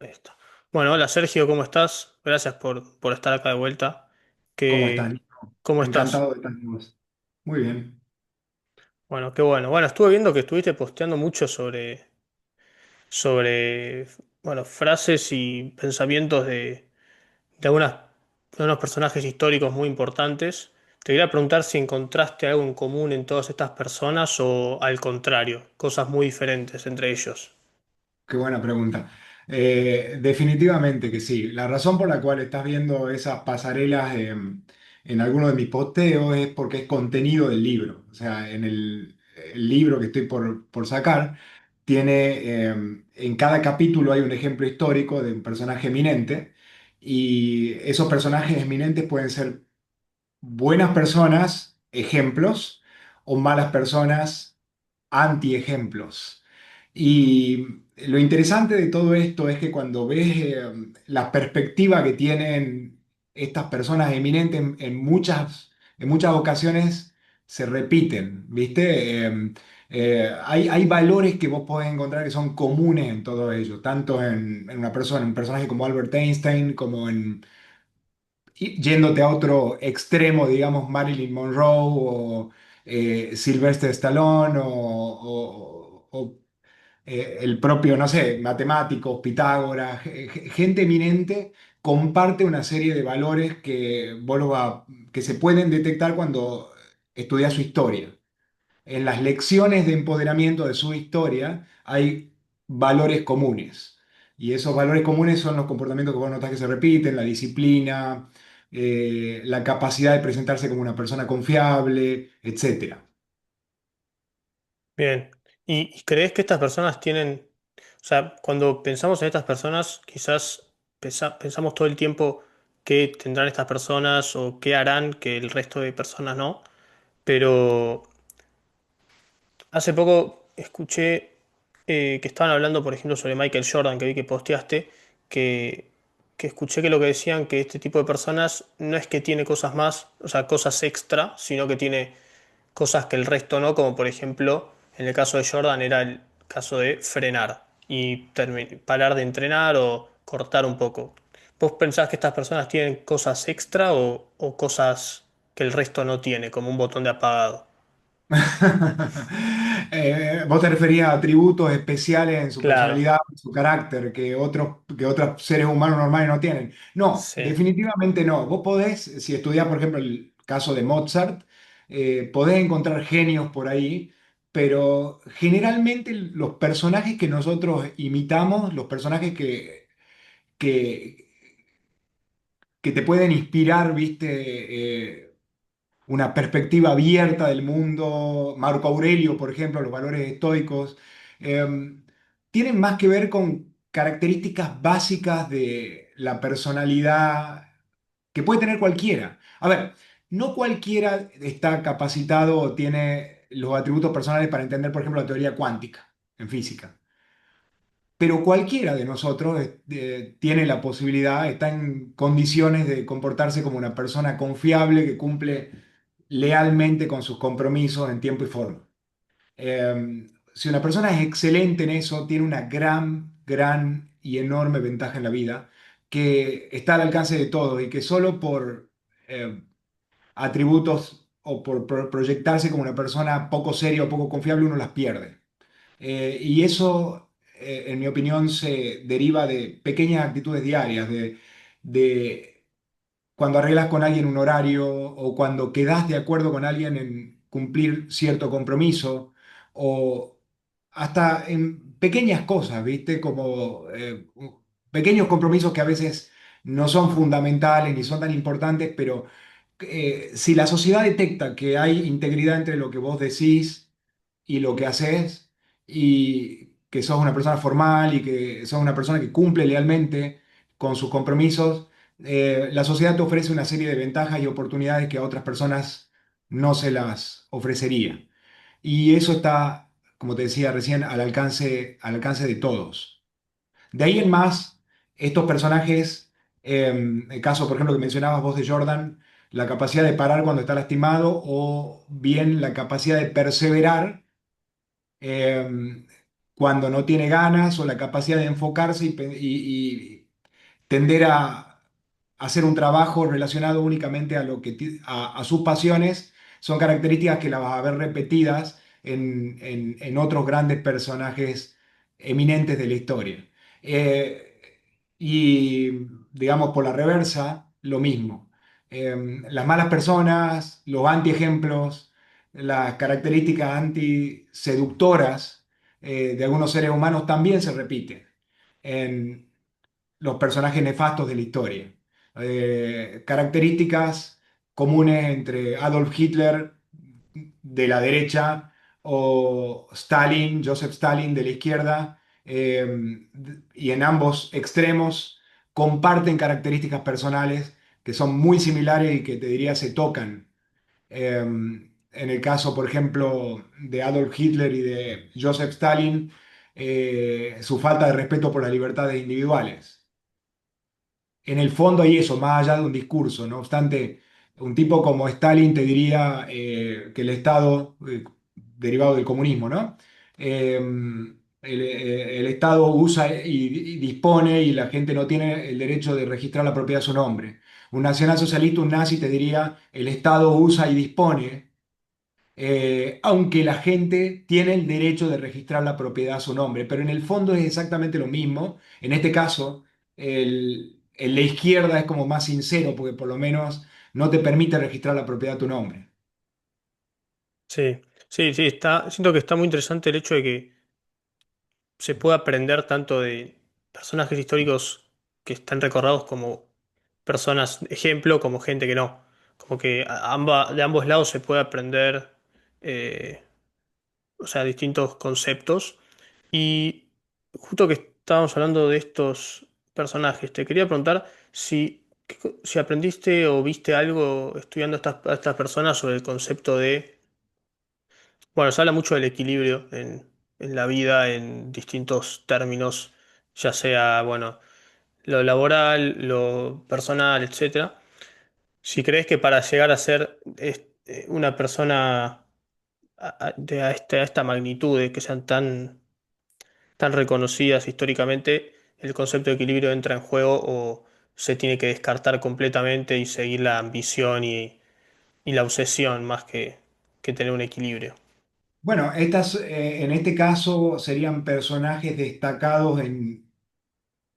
Ahí está. Bueno, hola Sergio, ¿cómo estás? Gracias por estar acá de vuelta. ¿Cómo estás, ¿Qué, Nico? cómo estás? Encantado de estar con vos. Muy bien. Bueno, qué bueno. Bueno, estuve viendo que estuviste posteando mucho sobre bueno, frases y pensamientos de de unos personajes históricos muy importantes. Te quería preguntar si encontraste algo en común en todas estas personas o al contrario, cosas muy diferentes entre ellos. Qué buena pregunta. Definitivamente que sí. La razón por la cual estás viendo esas pasarelas en algunos de mis posteos es porque es contenido del libro. O sea, el libro que estoy por sacar tiene, en cada capítulo hay un ejemplo histórico de un personaje eminente y esos personajes eminentes pueden ser buenas personas, ejemplos, o malas personas, anti-ejemplos. Y lo interesante de todo esto es que cuando ves la perspectiva que tienen estas personas eminentes en muchas ocasiones se repiten, ¿viste? Hay valores que vos podés encontrar que son comunes en todo ello, tanto en una persona, en un personaje como Albert Einstein, como yéndote a otro extremo, digamos, Marilyn Monroe o Sylvester Stallone o el propio, no sé, matemáticos, Pitágoras, gente eminente, comparte una serie de valores que se pueden detectar cuando estudias su historia. En las lecciones de empoderamiento de su historia hay valores comunes. Y esos valores comunes son los comportamientos que vos notás que se repiten, la disciplina, la capacidad de presentarse como una persona confiable, etcétera. Bien. Y crees que estas personas tienen, o sea, cuando pensamos en estas personas, quizás pensamos todo el tiempo qué tendrán estas personas o qué harán que el resto de personas no? Pero hace poco escuché que estaban hablando, por ejemplo, sobre Michael Jordan, que vi que posteaste, que, que escuché que lo que decían que este tipo de personas no es que tiene cosas más, o sea, cosas extra, sino que tiene cosas que el resto no, como por ejemplo, en el caso de Jordan era el caso de frenar y parar de entrenar o cortar un poco. ¿Vos pensás que estas personas tienen cosas extra o cosas que el resto no tiene, como un botón de apagado? Vos te referías a atributos especiales en su Claro, personalidad, en su carácter, que otros seres humanos normales no tienen. No, sí. definitivamente no. Vos podés, si estudiás, por ejemplo, el caso de Mozart, podés encontrar genios por ahí, pero generalmente los personajes que nosotros imitamos, los personajes que, que te pueden inspirar, ¿viste? Una perspectiva abierta del mundo, Marco Aurelio, por ejemplo, los valores estoicos, eh, tienen más que ver con características básicas de la personalidad que puede tener cualquiera. A ver, no cualquiera está capacitado o tiene los atributos personales para entender, por ejemplo, la teoría cuántica en física. Pero cualquiera de nosotros tiene la posibilidad, está en condiciones de comportarse como una persona confiable que cumple lealmente con sus compromisos en tiempo y forma. Si una persona es excelente en eso, tiene una gran y enorme ventaja en la vida que está al alcance de todos y que solo por atributos o por proyectarse como una persona poco seria o poco confiable uno las pierde. Y eso, en mi opinión, se deriva de pequeñas actitudes diarias, de cuando arreglas con alguien un horario o cuando quedas de acuerdo con alguien en cumplir cierto compromiso o hasta en pequeñas cosas, ¿viste? Como pequeños compromisos que a veces no son fundamentales ni son tan importantes, pero si la sociedad detecta que hay integridad entre lo que vos decís y lo que haces y que sos una persona formal y que sos una persona que cumple lealmente con sus compromisos, la sociedad te ofrece una serie de ventajas y oportunidades que a otras personas no se las ofrecería. Y eso está, como te decía recién, al alcance de todos. De ahí en más, estos personajes, el caso, por ejemplo, que mencionabas vos de Jordan, la capacidad de parar cuando está lastimado o bien la capacidad de perseverar, eh, cuando no tiene ganas o la capacidad de enfocarse y tender a hacer un trabajo relacionado únicamente a, a sus pasiones, son características que las vas a ver repetidas en otros grandes personajes eminentes de la historia. Eh, y digamos, por la reversa, lo mismo. Las malas personas, los antiejemplos, las características antiseductoras de algunos seres humanos también se repiten en los personajes nefastos de la historia. Características comunes entre Adolf Hitler de la derecha o Stalin, Joseph Stalin de la izquierda, y en ambos extremos comparten características personales que son muy similares y que te diría se tocan. En el caso, por ejemplo, de Adolf Hitler y de Joseph Stalin, su falta de respeto por las libertades individuales. En el fondo hay eso, más allá de un discurso. No obstante, un tipo como Stalin te diría que el Estado, derivado del comunismo, ¿no? El Estado usa y dispone y la gente no tiene el derecho de registrar la propiedad a su nombre. Un nacionalsocialista, un nazi te diría, el Estado usa y dispone aunque la gente tiene el derecho de registrar la propiedad a su nombre, pero en el fondo es exactamente lo mismo. En este caso, el de izquierda es como más sincero, porque por lo menos no te permite registrar la propiedad a tu nombre. Sí, sí, sí, siento que está muy interesante el hecho de que se puede aprender tanto de personajes históricos que están recordados como personas ejemplo, como gente que no. Como que de ambos lados se puede aprender, eh, o sea, distintos conceptos. Y justo que estábamos hablando de estos personajes, te quería preguntar si aprendiste o viste algo estudiando a estas personas sobre el concepto de, bueno, se habla mucho del equilibrio en la vida en distintos términos, ya sea, bueno, lo laboral, lo personal, etcétera. Si crees que para llegar a ser una persona a esta magnitud, de que sean tan reconocidas históricamente, el concepto de equilibrio entra en juego o se tiene que descartar completamente y seguir la ambición y la obsesión más que tener un equilibrio. Bueno, en este caso serían personajes destacados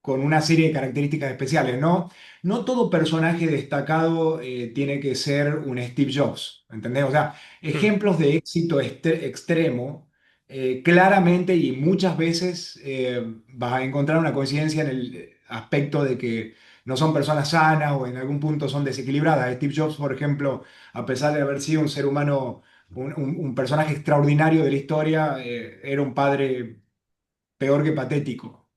con una serie de características especiales, ¿no? No todo personaje destacado tiene que ser un Steve Jobs, ¿entendés? O sea, Hmm. ejemplos de éxito extremo, claramente y muchas veces vas a encontrar una coincidencia en el aspecto de que no son personas sanas o en algún punto son desequilibradas. Steve Jobs, por ejemplo, a pesar de haber sido un ser humano, un personaje extraordinario de la historia, era un padre peor que patético.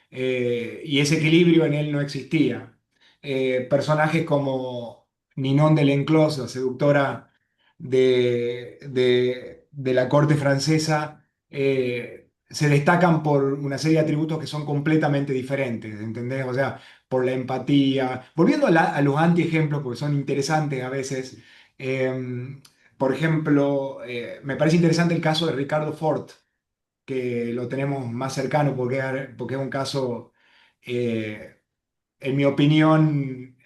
Y ese equilibrio en él no existía. Personajes como Ninon de Lenclos, la seductora de la corte francesa, se destacan por una serie de atributos que son completamente diferentes, ¿entendés? O sea, por la empatía. Volviendo a los antiejemplos, porque son interesantes a veces. Por ejemplo, me parece interesante el caso de Ricardo Fort, que lo tenemos más cercano porque es un caso, eh, en mi opinión,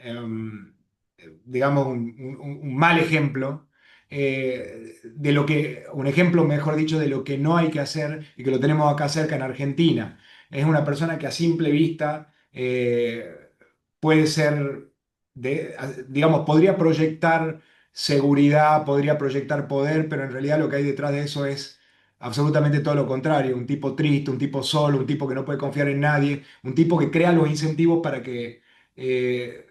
digamos, un mal ejemplo de lo que, un ejemplo, mejor dicho, de lo que no hay que hacer y que lo tenemos acá cerca en Argentina. Es una persona que a simple vista puede ser, digamos, podría proyectar seguridad, podría proyectar poder, pero en realidad lo que hay detrás de eso es absolutamente todo lo contrario, un tipo triste, un tipo solo, un tipo que no puede confiar en nadie, un tipo que crea los incentivos para que eh,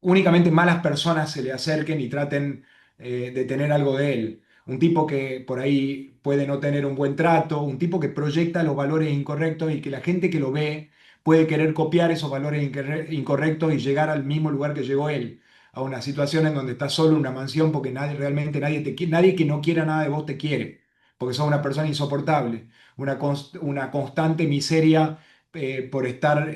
únicamente malas personas se le acerquen y traten de tener algo de él. Un tipo que por ahí puede no tener un buen trato, un tipo que proyecta los valores incorrectos y que la gente que lo ve puede querer copiar esos valores incorrectos y llegar al mismo lugar que llegó él, a una situación en donde estás solo en una mansión porque realmente nadie te quiere, nadie que no quiera nada de vos te quiere, porque sos una persona insoportable, una constante miseria por estar,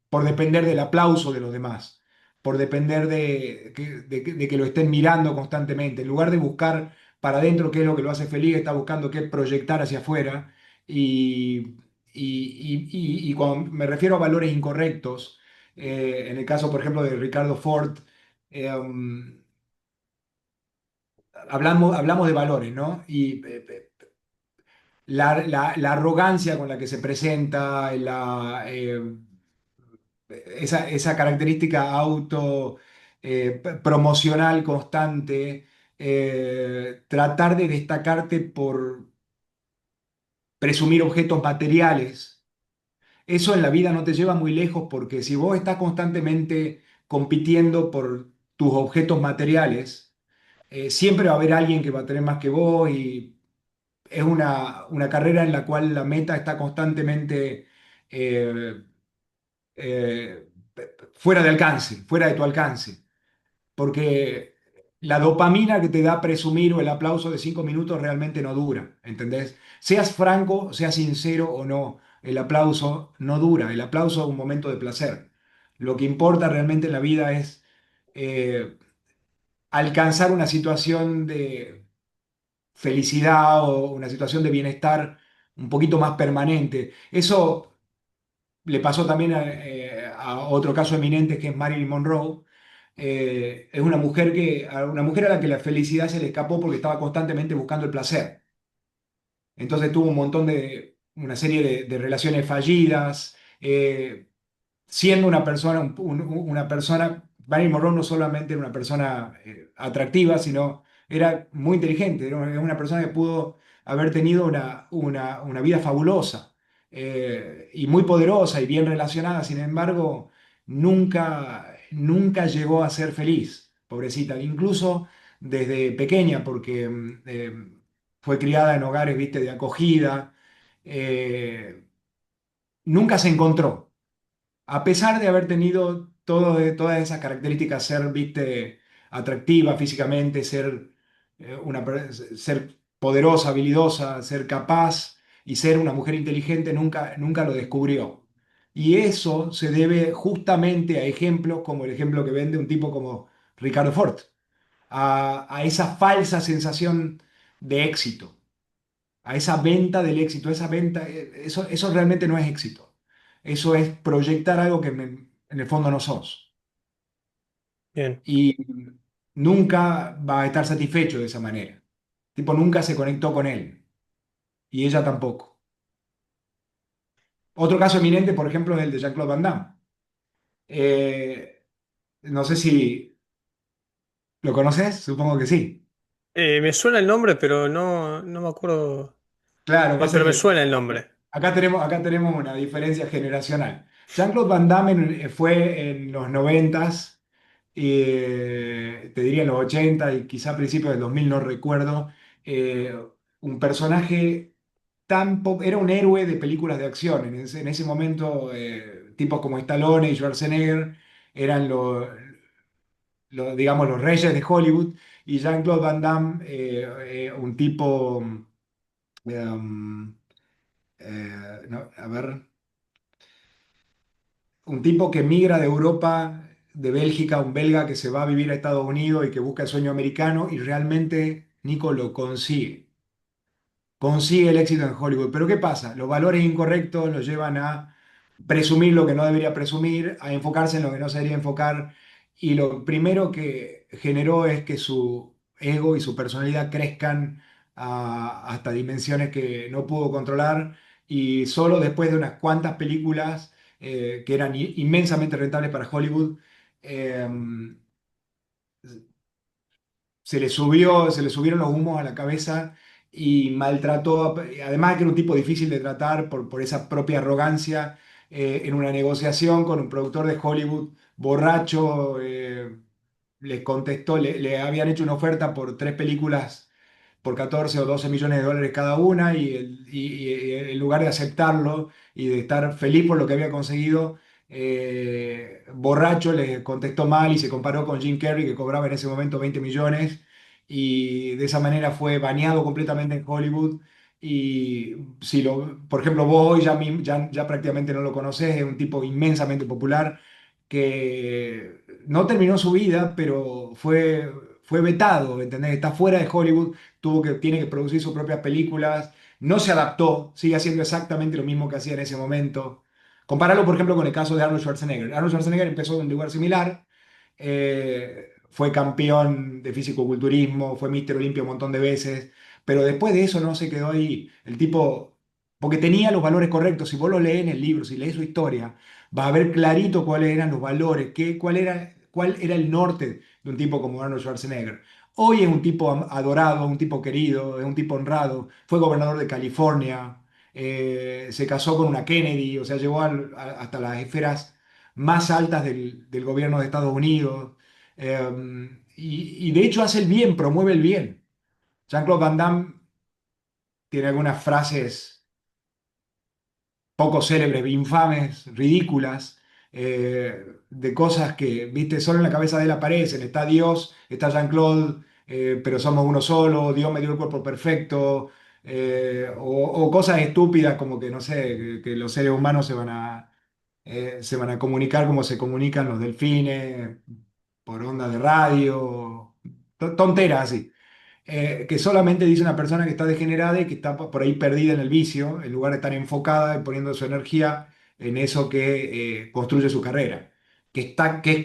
por depender del aplauso de los demás, por depender de que lo estén mirando constantemente. En lugar de buscar para adentro qué es lo que lo hace feliz, está buscando qué proyectar hacia afuera. Y, y cuando me refiero a valores incorrectos, en el caso, por ejemplo, de Ricardo Ford, hablamos de valores, ¿no? Y la arrogancia con la que se presenta, esa característica auto promocional constante, tratar de destacarte por presumir objetos materiales, eso en la vida no te lleva muy lejos porque si vos estás constantemente compitiendo por tus objetos materiales, siempre va a haber alguien que va a tener más que vos y es una carrera en la cual la meta está constantemente eh, eh, fuera de alcance, fuera de tu alcance, porque la dopamina que te da presumir o el aplauso de 5 minutos realmente no dura, ¿entendés? Seas franco, seas sincero o no, el aplauso no dura, el aplauso es un momento de placer. Lo que importa realmente en la vida es eh, alcanzar una situación de felicidad o una situación de bienestar un poquito más permanente. Eso le pasó también a otro caso eminente que es Marilyn Monroe. Es una mujer a la que la felicidad se le escapó porque estaba constantemente buscando el placer. Entonces tuvo una serie de relaciones fallidas. Siendo una persona, una persona, Marilyn Monroe no solamente era una persona atractiva, sino era muy inteligente, era una persona que pudo haber tenido una vida fabulosa y muy poderosa y bien relacionada, sin embargo, nunca llegó a ser feliz, pobrecita, incluso desde pequeña, porque fue criada en hogares, viste, de acogida, eh, nunca se encontró a pesar de haber tenido todas esas características, ser, viste, atractiva físicamente, ser poderosa, habilidosa, ser capaz y ser una mujer inteligente, nunca lo descubrió. Y eso se debe justamente a ejemplos como el ejemplo que vende un tipo como Ricardo Ford, a esa falsa sensación de éxito, a esa venta del éxito, esa venta, eso realmente no es éxito. Eso es proyectar algo que en el fondo no sos. Bien, Y nunca va a estar satisfecho de esa manera. Tipo, nunca se conectó con él. Y ella tampoco. Otro caso eminente, por ejemplo, es el de Jean-Claude Van Damme. Eh, no sé si lo conoces, supongo que sí. Me suena el nombre, pero no me acuerdo. Claro, pasa Pero me que suena el nombre. acá tenemos una diferencia generacional. Jean-Claude Van Damme fue en los noventas, te diría en los 80 y quizá a principios del 2000, no recuerdo, eh, un personaje era un héroe de películas de acción. En ese momento, tipos como Stallone y Schwarzenegger eran digamos, los reyes de Hollywood y Jean-Claude Van Damme, un tipo... em, no, a ver, un tipo que migra de Europa, de Bélgica, un belga que se va a vivir a Estados Unidos y que busca el sueño americano y realmente Nico lo consigue el éxito en Hollywood. Pero ¿qué pasa? Los valores incorrectos lo llevan a presumir lo que no debería presumir, a enfocarse en lo que no se debería enfocar. Y lo primero que generó es que su ego y su personalidad crezcan hasta dimensiones que no pudo controlar. Y solo después de unas cuantas películas que eran inmensamente rentables para Hollywood, eh, se le subieron los humos a la cabeza y maltrató, además de que era un tipo difícil de tratar por esa propia arrogancia, en una negociación con un productor de Hollywood borracho, les contestó, le habían hecho una oferta por 3 películas por 14 o 12 millones de dólares cada una y en lugar de aceptarlo y de estar feliz por lo que había conseguido, borracho le contestó mal y se comparó con Jim Carrey que cobraba en ese momento 20 millones y de esa manera fue baneado completamente en Hollywood. Y si por ejemplo, vos hoy ya prácticamente no lo conocés, es un tipo inmensamente popular que no terminó su vida, pero fue vetado, ¿entendés? Está fuera de Hollywood, tiene que producir sus propias películas, no se adaptó, sigue haciendo exactamente lo mismo que hacía en ese momento. Compararlo, por ejemplo, con el caso de Arnold Schwarzenegger. Arnold Schwarzenegger empezó en un lugar similar, fue campeón de fisicoculturismo, fue Mister Olimpia un montón de veces, pero después de eso no se quedó ahí. El tipo, porque tenía los valores correctos, si vos lo lees en el libro, si lees su historia, vas a ver clarito cuáles eran los valores, cuál era el norte de un tipo como Arnold Schwarzenegger. Hoy es un tipo adorado, un tipo querido, es un tipo honrado, fue gobernador de California, se casó con una Kennedy, o sea, llegó hasta las esferas más altas del gobierno de Estados Unidos. Y de hecho hace el bien, promueve el bien. Jean-Claude Van Damme tiene algunas frases poco célebres, infames, ridículas, de cosas que, viste, solo en la cabeza de él aparecen. Está Dios, está Jean-Claude, pero somos uno solo, Dios me dio el cuerpo perfecto, o cosas estúpidas como que, no sé, que los seres humanos se van a comunicar como se comunican los delfines, por onda de radio, tonteras así, que solamente dice una persona que está degenerada y que está por ahí perdida en el vicio, en lugar de estar enfocada y poniendo su energía en eso que construye su carrera, que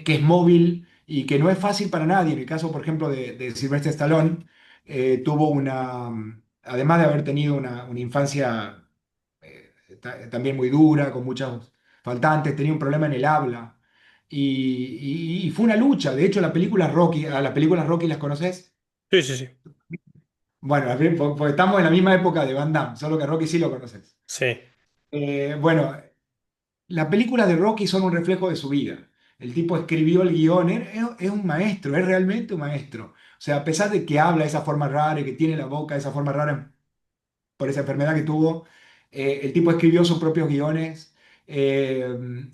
es móvil y que no es fácil para nadie. En el caso, por ejemplo, de Sylvester Stallone, tuvo además de haber tenido una infancia también muy dura, con muchos faltantes, tenía un problema en el habla. Y fue una lucha. De hecho, a las películas Rocky las conoces. Sí, sí, sí. Bueno, porque estamos en la misma época de Van Damme, solo que Rocky sí lo conoces. Sí, Bueno, las películas de Rocky son un reflejo de su vida. El tipo escribió el guión, es un maestro, es realmente un maestro. O sea, a pesar de que habla de esa forma rara y que tiene la boca de esa forma rara, por esa enfermedad que tuvo. El tipo escribió sus propios guiones, eh,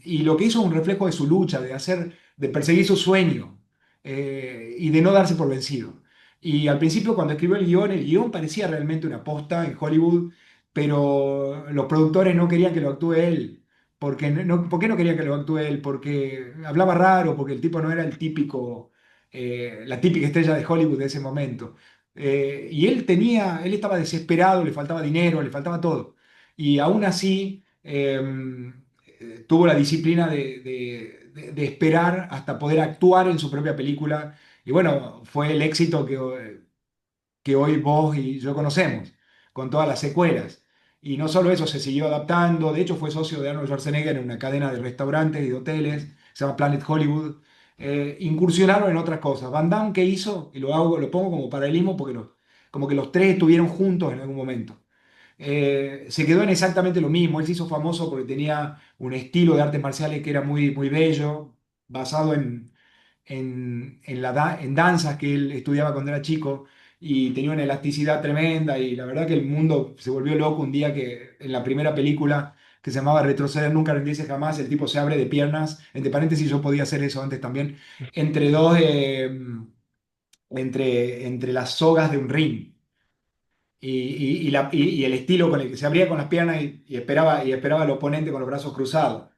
y lo que hizo es un reflejo de su lucha, de perseguir su sueño, y de no darse por vencido. Y al principio cuando escribió el guión parecía realmente una posta en Hollywood, pero los productores no querían que lo actúe él. ¿Por qué no querían que lo actúe él? Porque hablaba raro, porque el tipo no era la típica estrella de Hollywood de ese momento. Y él estaba desesperado, le faltaba dinero, le faltaba todo. Y aún así tuvo la disciplina de esperar hasta poder actuar en su propia película. Y bueno, fue el éxito que hoy vos y yo conocemos, con todas las secuelas. Y no solo eso, se siguió adaptando. De hecho, fue socio de Arnold Schwarzenegger en una cadena de restaurantes y de hoteles, se llama Planet Hollywood. Incursionaron en otras cosas. Van Damme, ¿qué hizo? Y lo pongo como paralelismo porque como que los tres estuvieron juntos en algún momento. Se quedó en exactamente lo mismo. Él se hizo famoso porque tenía un estilo de artes marciales que era muy, muy bello, basado en danzas que él estudiaba cuando era chico, y tenía una elasticidad tremenda, y la verdad que el mundo se volvió loco un día que en la primera película, que se llamaba Retroceder, nunca rendirse jamás, el tipo se abre de piernas, entre paréntesis yo podía hacer eso antes también, entre dos, entre las sogas de un ring. Y el estilo con el que se abría con las piernas y esperaba al oponente con los brazos cruzados.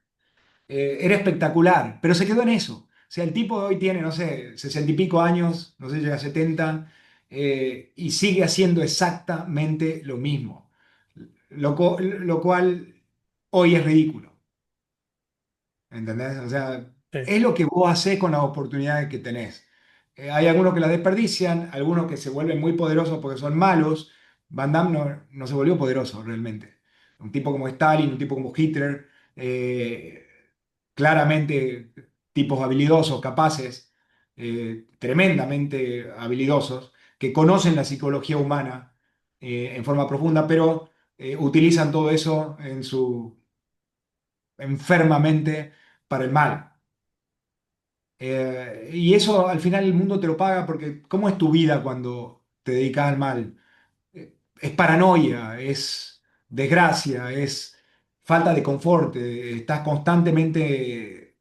Era espectacular, pero se quedó en eso. O sea, el tipo de hoy tiene, no sé, 60 y pico años, no sé, llega a 70, y sigue haciendo exactamente lo mismo. Lo cual hoy es ridículo, ¿entendés? O sea, sí. es lo que vos hacés con las oportunidades que tenés. Hay algunos que las desperdician, algunos que se vuelven muy poderosos porque son malos. Van Damme no se volvió poderoso realmente. Un tipo como Stalin, un tipo como Hitler, claramente tipos habilidosos, capaces, tremendamente habilidosos, que conocen la psicología humana en forma profunda, pero utilizan todo eso enfermamente para el mal. Y eso al final el mundo te lo paga porque ¿cómo es tu vida cuando te dedicas al mal? Es paranoia, es desgracia, es falta de confort, estás constantemente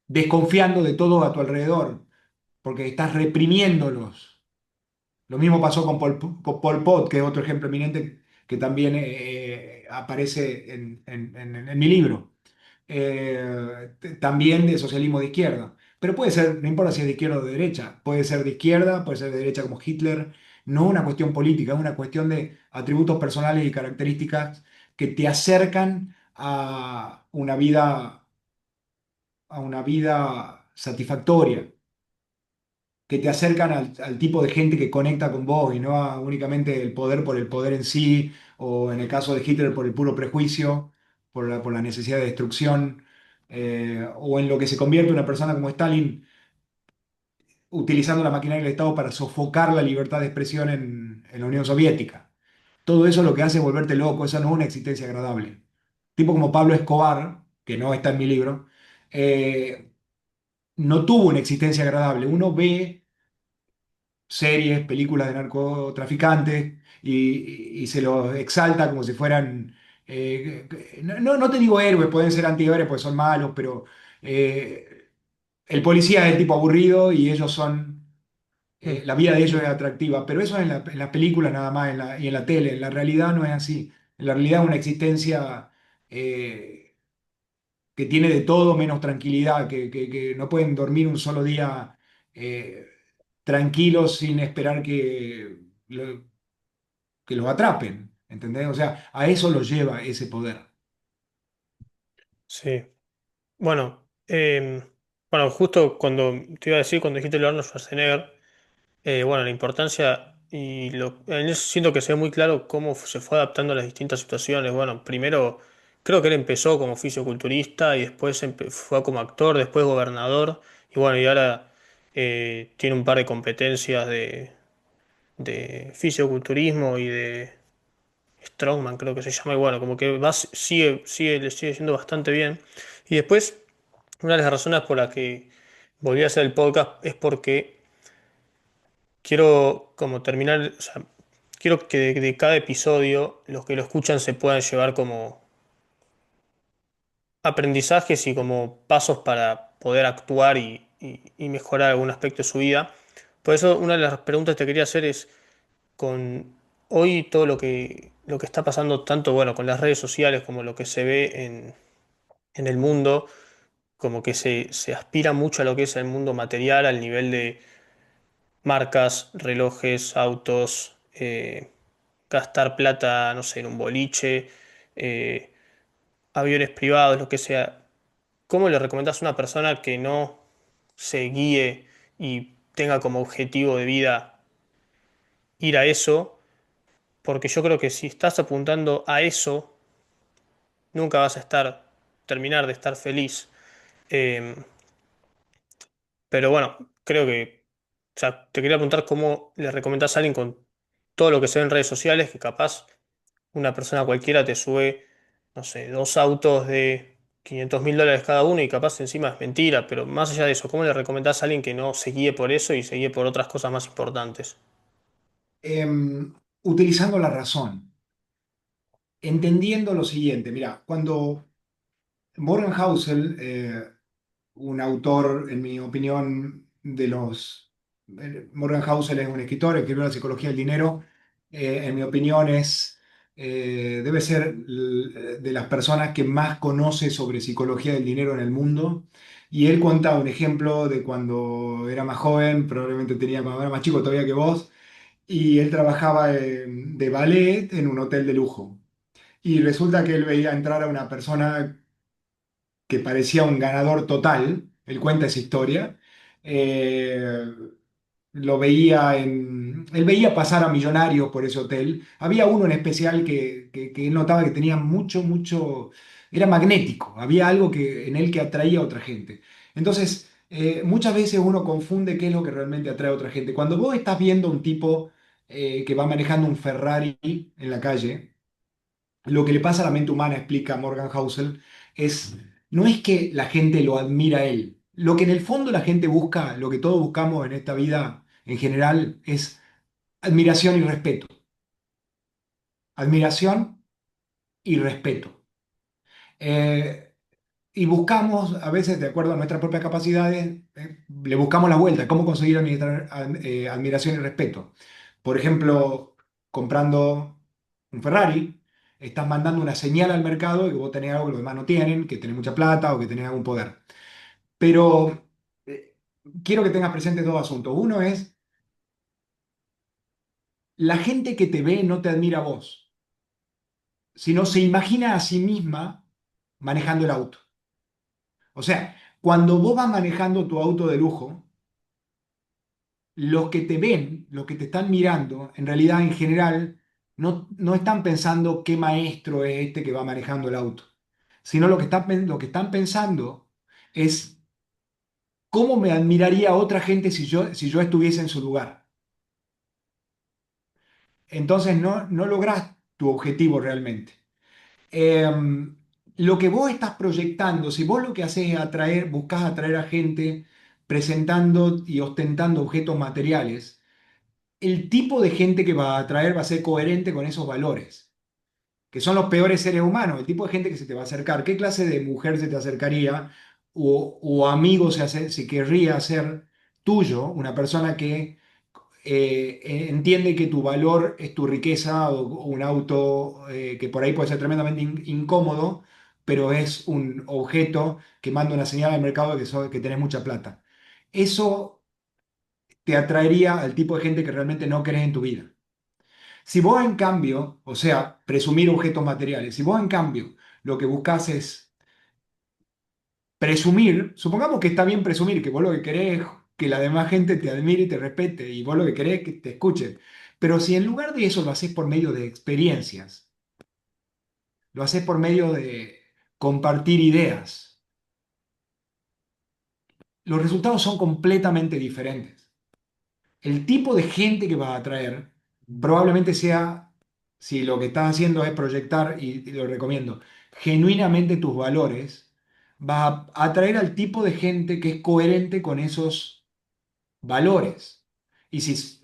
desconfiando de todo a tu alrededor, porque estás reprimiéndolos. Lo mismo pasó con Pol Pot, que es otro ejemplo eminente que también aparece en mi libro. También de socialismo de izquierda. Pero puede ser, no importa si es de izquierda o de derecha, puede ser de izquierda, puede ser de derecha como Hitler. no una cuestión política, es una cuestión de atributos personales y características que te acercan a una vida satisfactoria, que te acercan al tipo de gente que conecta con vos y no a únicamente el poder por el poder en sí, o en el caso de Hitler por el puro prejuicio, por la necesidad de destrucción, o en lo que se convierte una persona como Stalin utilizando la maquinaria del Estado para sofocar la libertad de expresión en la Unión Soviética. Todo eso lo que hace es volverte loco, esa no es una existencia agradable. Tipo como Pablo Escobar, que no está en mi libro, eh, no tuvo una existencia agradable. Uno ve series, películas de narcotraficantes y se los exalta como si fueran, no te digo héroes, pueden ser antihéroes porque son malos, pero el policía es el tipo aburrido y ellos son, Mm. la vida de ellos es atractiva, pero eso es en las películas nada más y en la tele, en la realidad no es así. En la realidad es una existencia que tiene de todo menos tranquilidad, que no pueden dormir un solo día tranquilos sin esperar que los atrapen, ¿entendés? O sea, a eso los lleva ese poder. Sí. Bueno, bueno, justo cuando te iba a decir, cuando dijiste lo de Arnold Schwarzenegger, bueno, la importancia en eso siento que se ve muy claro cómo se fue adaptando a las distintas situaciones. Bueno, primero creo que él empezó como fisioculturista y después fue como actor, después gobernador y bueno, y ahora tiene un par de competencias de fisioculturismo y de Strongman, creo que se llama, y bueno, como que le sigue yendo bastante bien. Y después, una de las razones por las que volví a hacer el podcast es porque quiero como terminar, o sea, quiero que de cada episodio los que lo escuchan se puedan llevar como aprendizajes y como pasos para poder actuar y mejorar algún aspecto de su vida. Por eso una de las preguntas que te quería hacer es, con hoy todo lo que está pasando tanto, bueno, con las redes sociales como lo que se ve en el mundo, como que se aspira mucho a lo que es el mundo material, al nivel de marcas, relojes, autos, gastar plata, no sé, en un boliche, eh, aviones privados, lo que sea. ¿Cómo le recomendás a una persona que no se guíe y tenga como objetivo de vida ir a eso? Porque yo creo que si estás apuntando a eso, nunca vas a terminar de estar feliz. Eh, pero bueno, creo que, o sea, te quería preguntar cómo le recomendás a alguien con todo lo que se ve en redes sociales, que capaz una persona cualquiera te sube, no sé, dos autos de $500.000 cada uno y capaz encima es mentira, pero más allá de eso, ¿cómo le recomendás a alguien que no se guíe por eso y se guíe por otras cosas más importantes? Utilizando la razón, entendiendo lo siguiente, mira, cuando Morgan Housel, un autor, en mi opinión, Morgan Housel es un escritor, escribió La psicología del dinero, en mi opinión debe ser de las personas que más conoce sobre psicología del dinero en el mundo, y él cuenta un ejemplo de cuando era más joven, probablemente tenía cuando era más chico todavía que vos, y él trabajaba de ballet en un hotel de lujo. Y resulta que él veía entrar a una persona que parecía un ganador total, él cuenta esa historia, eh, él veía pasar a millonarios por ese hotel, había uno en especial que él notaba que tenía mucho, era magnético, había algo en él que atraía a otra gente. Entonces, muchas veces uno confunde qué es lo que realmente atrae a otra gente. Cuando vos estás viendo un tipo que va manejando un Ferrari en la calle, lo que le pasa a la mente humana, explica Morgan Housel, no es que la gente lo admira a él. Lo que en el fondo la gente busca, lo que todos buscamos en esta vida en general, es admiración y respeto. Admiración y respeto. Eh, y buscamos, a veces, de acuerdo a nuestras propias capacidades, le buscamos la vuelta, cómo conseguir admiración y respeto. Por ejemplo, comprando un Ferrari, estás mandando una señal al mercado de que vos tenés algo que los demás no tienen, que tenés mucha plata o que tenés algún poder. Pero quiero que tengas presentes dos asuntos. Uno es la gente que te ve no te admira a vos, sino se imagina a sí misma manejando el auto. O sea, cuando vos vas manejando tu auto de lujo, los que te ven, los que te están mirando, en realidad en general no están pensando qué maestro es este que va manejando el auto, sino lo que están pensando es cómo me admiraría otra gente si yo estuviese en su lugar. Entonces no lográs tu objetivo realmente. Eh, lo que vos estás proyectando, si vos lo que haces es atraer, buscas atraer a gente presentando y ostentando objetos materiales, el tipo de gente que va a atraer va a ser coherente con esos valores, que son los peores seres humanos, el tipo de gente que se te va a acercar. ¿Qué clase de mujer se te acercaría o amigo se querría hacer tuyo? Una persona que entiende que tu valor es tu riqueza o un auto que por ahí puede ser tremendamente incómodo, pero es un objeto que manda una señal al mercado de que tenés mucha plata. Eso te atraería al tipo de gente que realmente no querés en tu vida. Si vos en cambio, o sea, presumir objetos materiales, si vos en cambio lo que buscas es presumir, supongamos que está bien presumir, que vos lo que querés es que la demás gente te admire y te respete, y vos lo que querés es que te escuchen. Pero si en lugar de eso lo haces por medio de experiencias, lo haces por medio de compartir ideas, los resultados son completamente diferentes. El tipo de gente que vas a atraer probablemente sea, si lo que estás haciendo es proyectar, y lo recomiendo, genuinamente tus valores, va a atraer al tipo de gente que es coherente con esos valores. Y si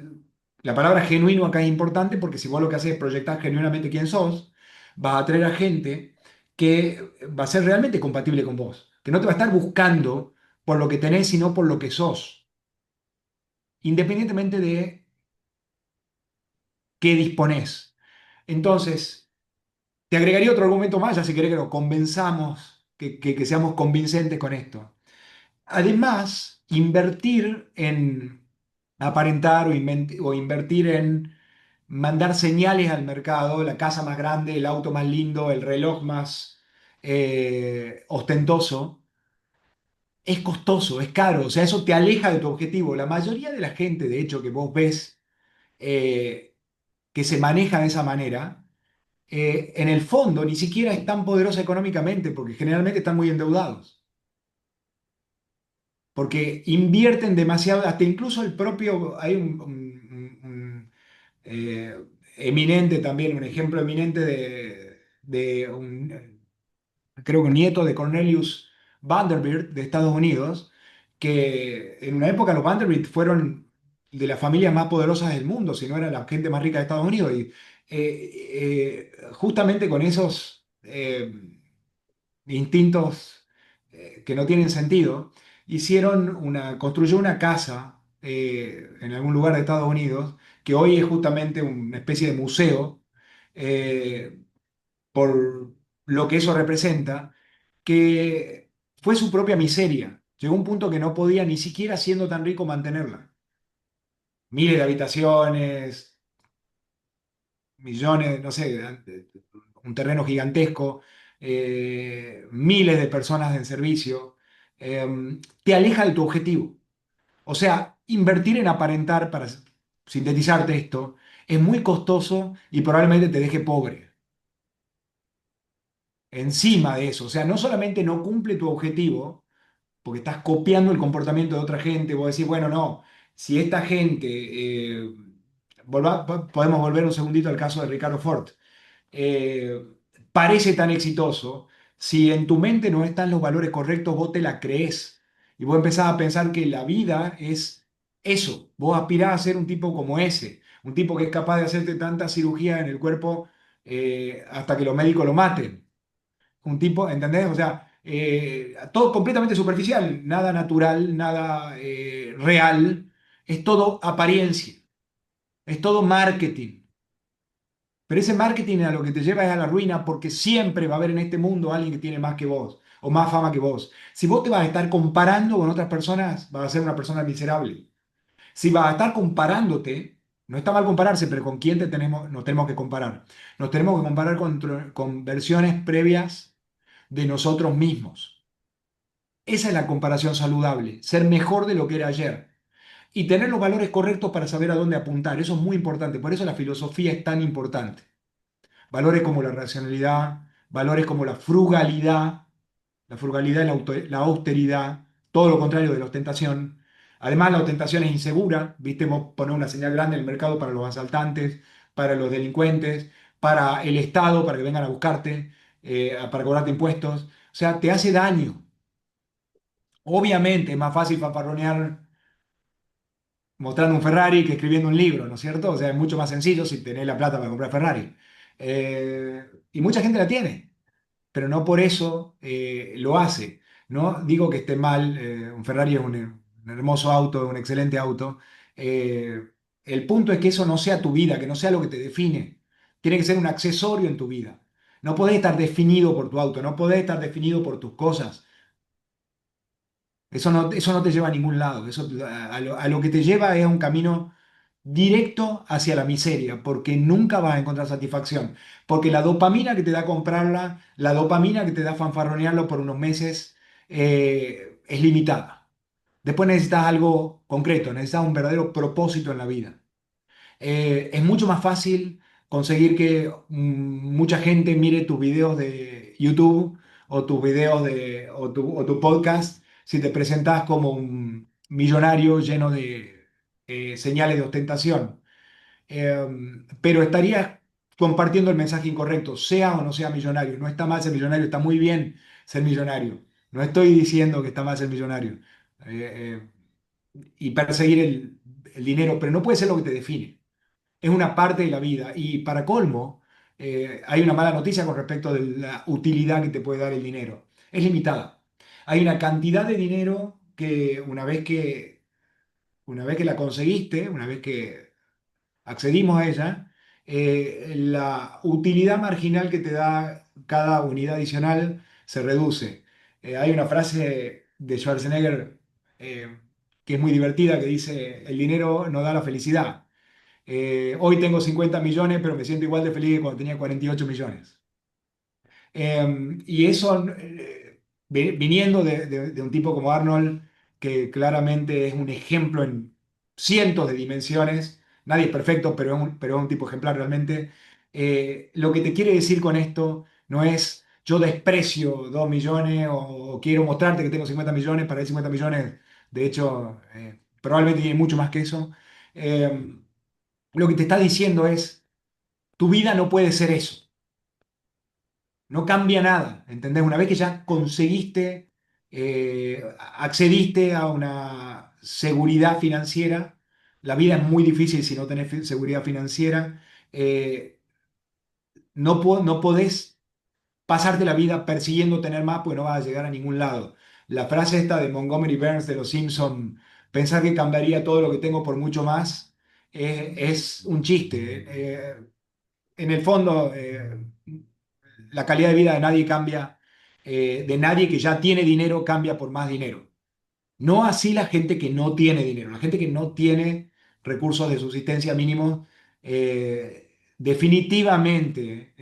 la palabra genuino acá es importante porque si vos lo que haces es proyectar genuinamente quién sos, vas a atraer a gente que va a ser realmente compatible con vos, que no te va a estar buscando por lo que tenés, sino por lo que sos, independientemente de qué disponés. Entonces, te agregaría otro argumento más, ya si querés que lo convenzamos, que seamos convincentes con esto. Además, invertir en aparentar o invertir en mandar señales al mercado, la casa más grande, el auto más lindo, el reloj más ostentoso, es costoso, es caro, o sea, eso te aleja de tu objetivo. La mayoría de la gente, de hecho, que vos ves eh, que se maneja de esa manera, en el fondo ni siquiera es tan poderosa económicamente, porque generalmente están muy endeudados, porque invierten demasiado, hasta incluso el propio, hay eh, eminente también, un ejemplo eminente de un, creo que un nieto de Cornelius Vanderbilt de Estados Unidos, que en una época los Vanderbilt fueron de las familias más poderosas del mundo, si no era la gente más rica de Estados Unidos, y justamente con esos instintos que no tienen sentido, construyó una casa en algún lugar de Estados Unidos, que hoy es justamente una especie de museo, eh, por lo que eso representa, que fue su propia miseria. Llegó un punto que no podía ni siquiera siendo tan rico mantenerla. Miles de habitaciones, millones, no sé, un terreno gigantesco, miles de personas en servicio, te aleja de tu objetivo. O sea, invertir en aparentar, para sintetizarte esto, es muy costoso y probablemente te deje pobre. Encima de eso, o sea, no solamente no cumple tu objetivo, porque estás copiando el comportamiento de otra gente, vos decís, bueno, no, si esta gente, podemos volver un segundito al caso de Ricardo Ford, eh, parece tan exitoso, si en tu mente no están los valores correctos, vos te la creés y vos empezás a pensar que la vida es eso, vos aspirás a ser un tipo como ese, un tipo que es capaz de hacerte tanta cirugía en el cuerpo hasta que los médicos lo maten. Un tipo, ¿entendés? O sea, todo completamente superficial, nada natural, nada real, es todo apariencia, es todo marketing. Pero ese marketing a lo que te lleva es a la ruina porque siempre va a haber en este mundo alguien que tiene más que vos o más fama que vos. Si vos te vas a estar comparando con otras personas, vas a ser una persona miserable. Si vas a estar comparándote, No está mal compararse, pero ¿con quién nos tenemos que comparar? Nos tenemos que comparar con versiones previas de nosotros mismos. Esa es la comparación saludable, ser mejor de lo que era ayer y tener los valores correctos para saber a dónde apuntar. Eso es muy importante, por eso la filosofía es tan importante. Valores como la racionalidad, valores como la frugalidad y la austeridad, todo lo contrario de la ostentación. Además, la ostentación es insegura, ¿viste? Vos ponés una señal grande en el mercado para los asaltantes, para los delincuentes, para el Estado, para que vengan a buscarte, para cobrarte impuestos. O sea, te hace daño. Obviamente es más fácil fanfarronear mostrando un Ferrari que escribiendo un libro, ¿no es cierto? O sea, es mucho más sencillo si tenés la plata para comprar Ferrari. Y mucha gente la tiene, pero no por eso lo hace. No digo que esté mal, un Ferrari es un hermoso auto, un excelente auto. El punto es que eso no sea tu vida, que no sea lo que te define. Tiene que ser un accesorio en tu vida. No podés estar definido por tu auto, no podés estar definido por tus cosas. Eso no te lleva a ningún lado. Eso, a lo que te lleva es a un camino directo hacia la miseria, porque nunca vas a encontrar satisfacción. Porque la dopamina que te da comprarla, la dopamina que te da fanfarronearlo por unos meses, es limitada. Después necesitas algo concreto, necesitas un verdadero propósito en la vida. Es mucho más fácil conseguir que mucha gente mire tus videos de YouTube o tus videos o tu podcast si te presentas como un millonario lleno de señales de ostentación. Eh, pero estarías compartiendo el mensaje incorrecto, sea o no sea millonario. No está mal ser millonario, está muy bien ser millonario. No estoy diciendo que está mal ser millonario y perseguir el dinero, pero no puede ser lo que te define, es una parte de la vida. Y para colmo, hay una mala noticia con respecto de la utilidad que te puede dar el dinero. Es limitada. Hay una cantidad de dinero que una vez que la conseguiste, una vez que accedimos a ella, la utilidad marginal que te da cada unidad adicional se reduce. Hay una frase de Schwarzenegger que es muy divertida que dice, el dinero no da la felicidad. Hoy tengo 50 millones, pero me siento igual de feliz que cuando tenía 48 millones. Y eso, viniendo de un tipo como Arnold, que claramente es un ejemplo en cientos de dimensiones, nadie es perfecto, pero es un tipo ejemplar realmente. Lo que te quiere decir con esto no es yo desprecio 2 millones o quiero mostrarte que tengo 50 millones, para él 50 millones, de hecho, probablemente tiene mucho más que eso. Eh, lo que te está diciendo es, tu vida no puede ser eso, no cambia nada, ¿entendés? Una vez que ya conseguiste, accediste a una seguridad financiera, la vida es muy difícil si no tenés seguridad financiera, eh, no podés pasarte la vida persiguiendo tener más, pues no vas a llegar a ningún lado. La frase esta de Montgomery Burns de Los Simpson, pensar que cambiaría todo lo que tengo por mucho más, es un chiste. En el fondo, la calidad de vida de nadie cambia, de nadie que ya tiene dinero cambia por más dinero. No así la gente que no tiene dinero, la gente que no tiene recursos de subsistencia mínimos, definitivamente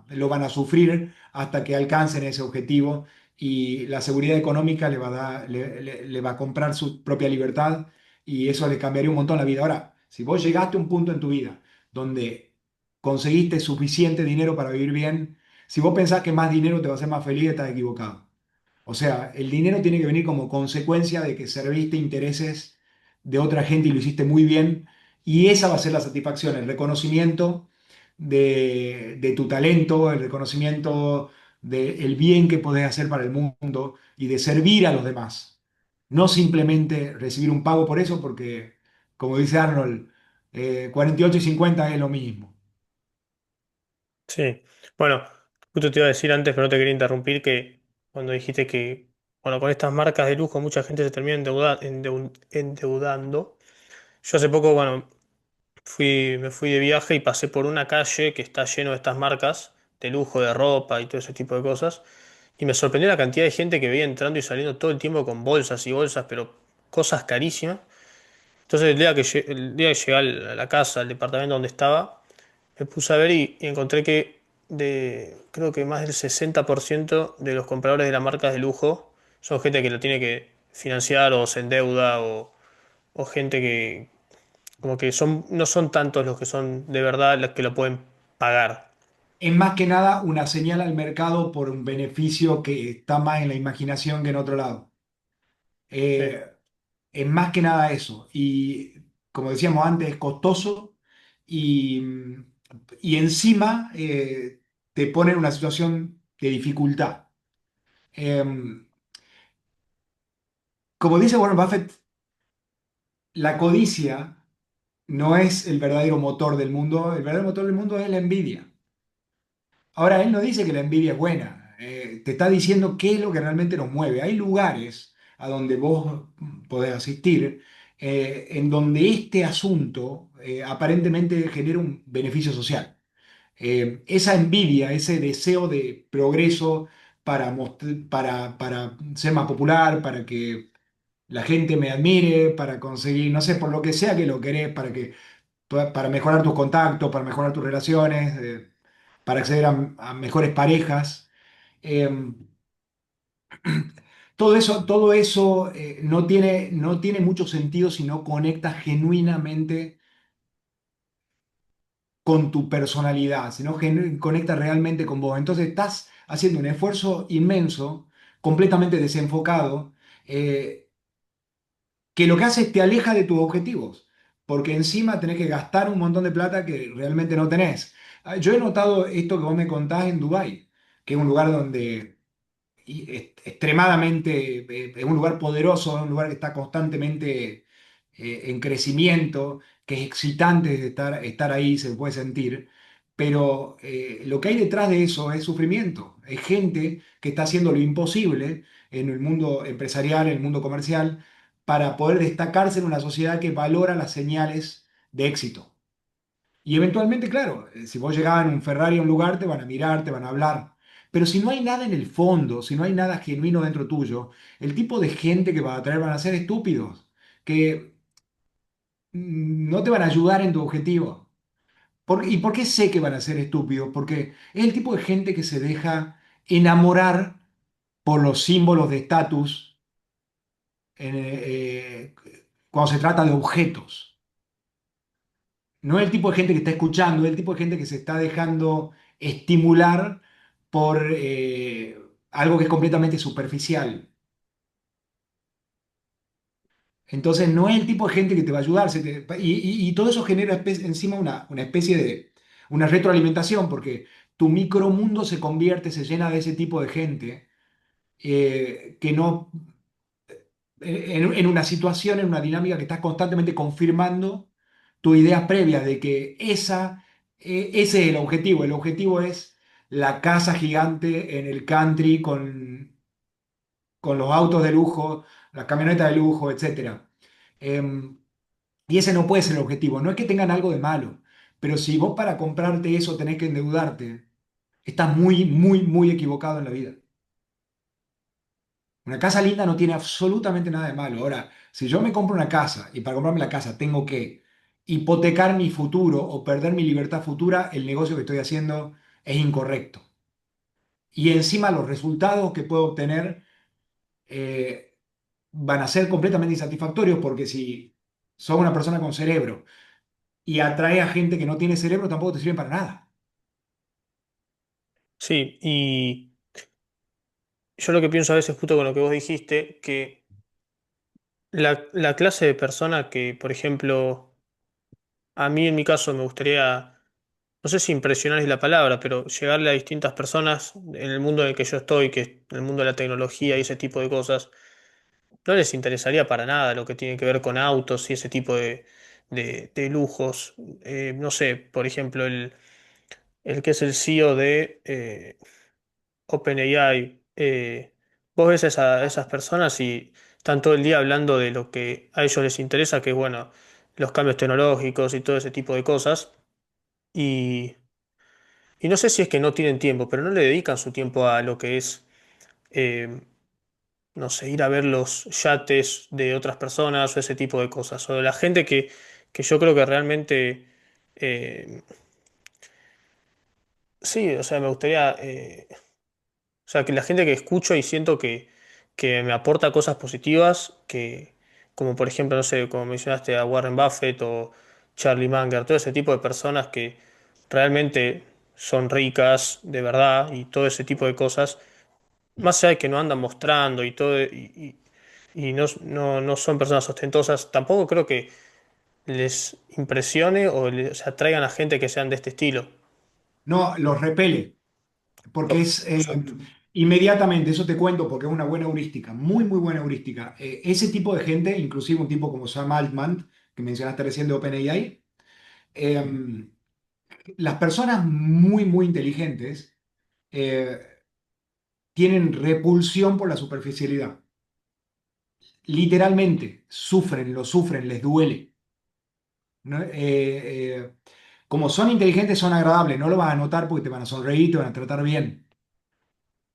lo van a sufrir hasta que alcancen ese objetivo y la seguridad económica le va a le va a comprar su propia libertad y eso le cambiaría un montón la vida. Ahora, si vos llegaste a un punto en tu vida donde conseguiste suficiente dinero para vivir bien, si vos pensás que más dinero te va a hacer más feliz, estás equivocado. O sea, el dinero tiene que venir como consecuencia de que serviste intereses de otra gente y lo hiciste muy bien. Y esa va a ser la satisfacción, el reconocimiento de tu talento, el reconocimiento del bien que podés hacer para el mundo y de servir a los demás. No simplemente recibir un pago por eso, porque, como dice Arnold, 48 y 50 es lo mismo. Sí. Bueno, justo te iba a decir antes, pero no te quería interrumpir, que cuando dijiste que, bueno, con estas marcas de lujo mucha gente se termina endeudando. Yo hace poco, bueno, me fui de viaje y pasé por una calle que está lleno de estas marcas de lujo, de ropa y todo ese tipo de cosas. Y me sorprendió la cantidad de gente que veía entrando y saliendo todo el tiempo con bolsas y bolsas, pero cosas carísimas. Entonces el día que llegué a la casa, al departamento donde estaba, me puse a ver y encontré que creo que más del 60% de los compradores de las marcas de lujo son gente que lo tiene que financiar o se endeuda o gente que como que no son tantos los que son de verdad los que lo pueden pagar. Es más que nada una señal al mercado por un beneficio que está más en la imaginación que en otro lado. Sí. Eh, es más que nada eso. Y como decíamos antes, es costoso y, y encima te pone en una situación de dificultad. Eh, como dice Warren Buffett, la codicia no es el verdadero motor del mundo, el verdadero motor del mundo es la envidia. Ahora, él no dice que la envidia es buena, te está diciendo qué es lo que realmente nos mueve. Hay lugares a donde vos podés asistir en donde este asunto aparentemente genera un beneficio social. Esa envidia, ese deseo de progreso para ser más popular, para que la gente me admire, para conseguir, no sé, por lo que sea que lo querés, para mejorar tus contactos, para mejorar tus relaciones, para acceder a mejores parejas. Eh, todo eso no tiene mucho sentido si no conectas genuinamente con tu personalidad, si no conectas realmente con vos. Entonces estás haciendo un esfuerzo inmenso, completamente desenfocado, eh, que lo que hace es te aleja de tus objetivos, porque encima tenés que gastar un montón de plata que realmente no tenés. Yo he notado esto que vos me contás en Dubái, que es un lugar donde extremadamente, es un lugar poderoso, es un lugar que está constantemente en crecimiento, que es excitante estar ahí, se puede sentir, pero lo que hay detrás de eso es sufrimiento, es gente que está haciendo lo imposible en el mundo empresarial, en el mundo comercial, para poder destacarse en una sociedad que valora las señales de éxito. Y eventualmente, claro, si vos llegabas en un Ferrari a un lugar, te van a mirar, te van a hablar. Pero si no hay nada en el fondo, si no hay nada genuino dentro tuyo, el tipo de gente que va a atraer van a ser estúpidos, que no te van a ayudar en tu objetivo. ¿Y por qué sé que van a ser estúpidos? Porque es el tipo de gente que se deja enamorar por los símbolos de estatus cuando se trata de objetos. No es el tipo de gente que está escuchando, es el tipo de gente que se está dejando estimular por algo que es completamente superficial. Entonces no es el tipo de gente que te va a ayudar. Y todo eso genera encima una especie de una retroalimentación, porque tu micromundo se convierte, se llena de ese tipo de gente que no, en una situación, en una dinámica que estás constantemente confirmando tu idea previa de que ese es el objetivo. El objetivo es la casa gigante en el country con los autos de lujo, las camionetas de lujo, etcétera. Em, y ese no puede ser el objetivo. No es que tengan algo de malo, pero si vos para comprarte eso tenés que endeudarte, estás muy, muy, muy equivocado en la vida. Una casa linda no tiene absolutamente nada de malo. Ahora, si yo me compro una casa y para comprarme la casa tengo que hipotecar mi futuro o perder mi libertad futura, el negocio que estoy haciendo es incorrecto. Y encima los resultados que puedo obtener eh, van a ser completamente insatisfactorios porque si sos una persona con cerebro y atrae a gente que no tiene cerebro, tampoco te sirve para nada. Sí, y yo lo que pienso a veces justo con lo que vos dijiste, que la clase de persona que, por ejemplo, a mí en mi caso me gustaría, no sé si impresionar es la palabra, pero llegarle a distintas personas en el mundo en el que yo estoy, que es el mundo de la tecnología y ese tipo de cosas, no les interesaría para nada lo que tiene que ver con autos y ese tipo de lujos. No sé, por ejemplo, el que es el CEO de OpenAI. Vos ves a esas personas y están todo el día hablando de lo que a ellos les interesa, que es, bueno, los cambios tecnológicos y todo ese tipo de cosas. Y, y no sé si es que no tienen tiempo, pero no le dedican su tiempo a lo que es, eh, no sé, ir a ver los yates de otras personas o ese tipo de cosas. O de la gente que yo creo que realmente, eh, sí, o sea, me gustaría, o sea, que la gente que escucho y siento que me aporta cosas positivas, que, como por ejemplo, no sé, como mencionaste a Warren Buffett o Charlie Munger, todo ese tipo de personas que realmente son ricas de verdad y todo ese tipo de cosas, más allá de que no andan mostrando y todo, y no son personas ostentosas, tampoco creo que les impresione o les atraigan a gente que sean de este estilo. No, los repele, porque es Exacto. inmediatamente, eso te cuento porque es una buena heurística, muy, muy buena heurística. Ese tipo de gente, inclusive un tipo como Sam Altman, que mencionaste recién de OpenAI, eh, las personas muy, muy inteligentes eh, tienen repulsión por la superficialidad. Literalmente, sufren, lo sufren, les duele. ¿No? Como son inteligentes, son agradables, no lo vas a notar porque te van a sonreír, te van a tratar bien,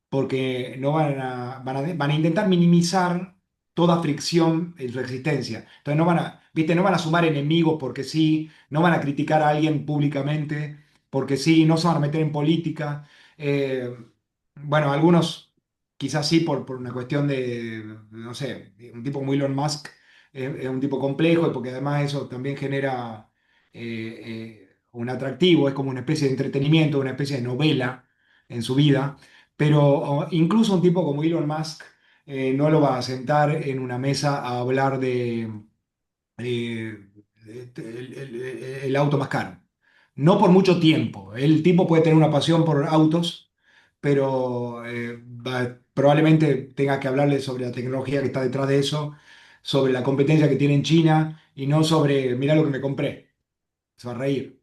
porque no van a intentar minimizar toda fricción en su existencia. Entonces no van a, ¿viste? No van a sumar enemigos porque sí, no van a criticar a alguien públicamente porque sí, no se van a meter en política. Eh, bueno, algunos quizás sí por una cuestión de, no sé, un tipo como Elon Musk es un tipo complejo y porque además eso también genera un atractivo, es como una especie de entretenimiento, una especie de novela en su vida. Pero incluso un tipo como Elon Musk no lo va a sentar en una mesa a hablar eh, el auto más caro. No por mucho tiempo. El tipo puede tener una pasión por autos, pero probablemente tenga que hablarle sobre la tecnología que está detrás de eso, sobre la competencia que tiene en China y no sobre, mira lo que me compré. Se va a reír.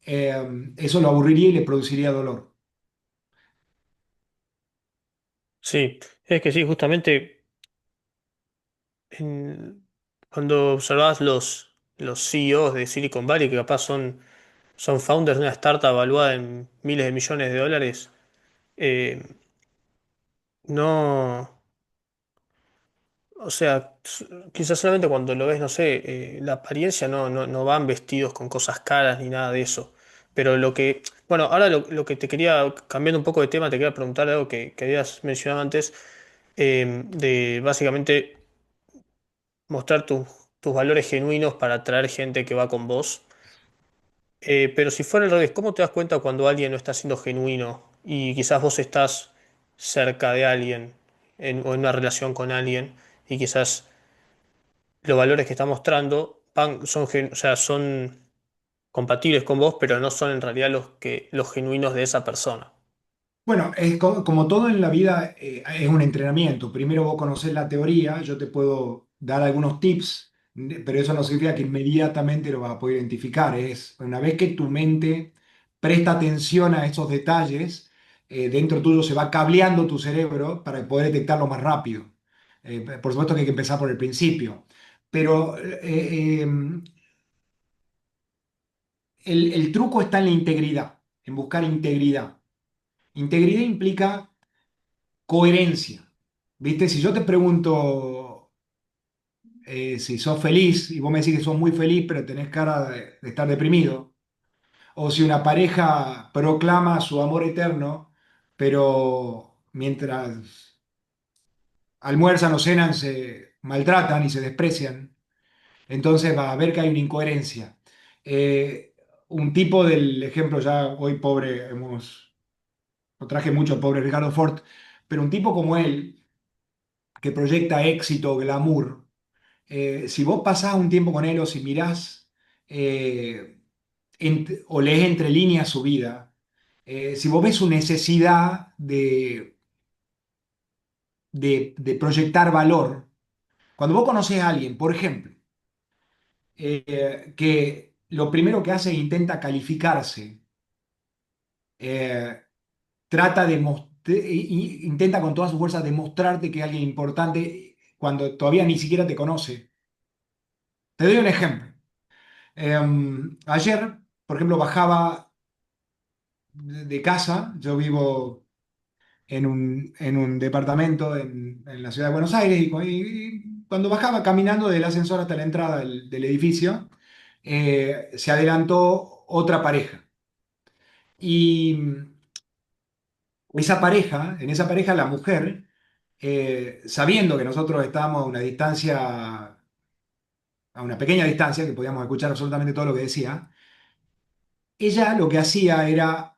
Eso lo aburriría y le produciría dolor. Sí, es que sí, justamente en- cuando observás los CEOs de Silicon Valley, que capaz son founders de una startup valuada en miles de millones de dólares, eh, no, o sea, quizás solamente cuando lo ves, no sé, la apariencia no van vestidos con cosas caras ni nada de eso. Pero bueno, ahora lo que te quería, cambiando un poco de tema, te quería preguntar algo que habías mencionado antes, de básicamente mostrar tus valores genuinos para atraer gente que va con vos. Pero si fuera al revés, ¿cómo te das cuenta cuando alguien no está siendo genuino y quizás vos estás cerca de alguien o en una relación con alguien y quizás los valores que está mostrando o sea, son compatibles con vos, pero no son en realidad los genuinos de esa persona? Bueno, es como todo en la vida, es un entrenamiento. Primero vos conocés la teoría, yo te puedo dar algunos tips, pero eso no significa que inmediatamente lo vas a poder identificar. Es una vez que tu mente presta atención a esos detalles, dentro tuyo se va cableando tu cerebro para poder detectarlo más rápido. Por supuesto que hay que empezar por el principio, pero el truco está en la integridad, en buscar integridad. Integridad implica coherencia. ¿Viste? Si yo te pregunto si sos feliz y vos me decís que sos muy feliz, pero tenés cara de estar deprimido, o si una pareja proclama su amor eterno, pero mientras almuerzan o cenan se maltratan y se desprecian, entonces va a ver que hay una incoherencia. Eh, un tipo del ejemplo, ya hoy pobre, lo traje mucho al pobre Ricardo Ford, pero un tipo como él, que proyecta éxito, glamour, si vos pasás un tiempo con él o si mirás o lees entre líneas su vida, si vos ves su necesidad de proyectar valor, cuando vos conocés a alguien, por ejemplo, que lo primero que hace es intenta calificarse, eh, trata de intenta con todas sus fuerzas demostrarte que es alguien importante cuando todavía ni siquiera te conoce. Te doy un ejemplo. Ayer, por ejemplo, bajaba de casa, yo vivo en un departamento en la ciudad de Buenos Aires y cuando bajaba caminando del ascensor hasta la entrada del edificio, se adelantó otra pareja. Y en esa pareja la mujer, sabiendo que nosotros estábamos a una pequeña distancia, que podíamos escuchar absolutamente todo lo que decía, ella lo que hacía era,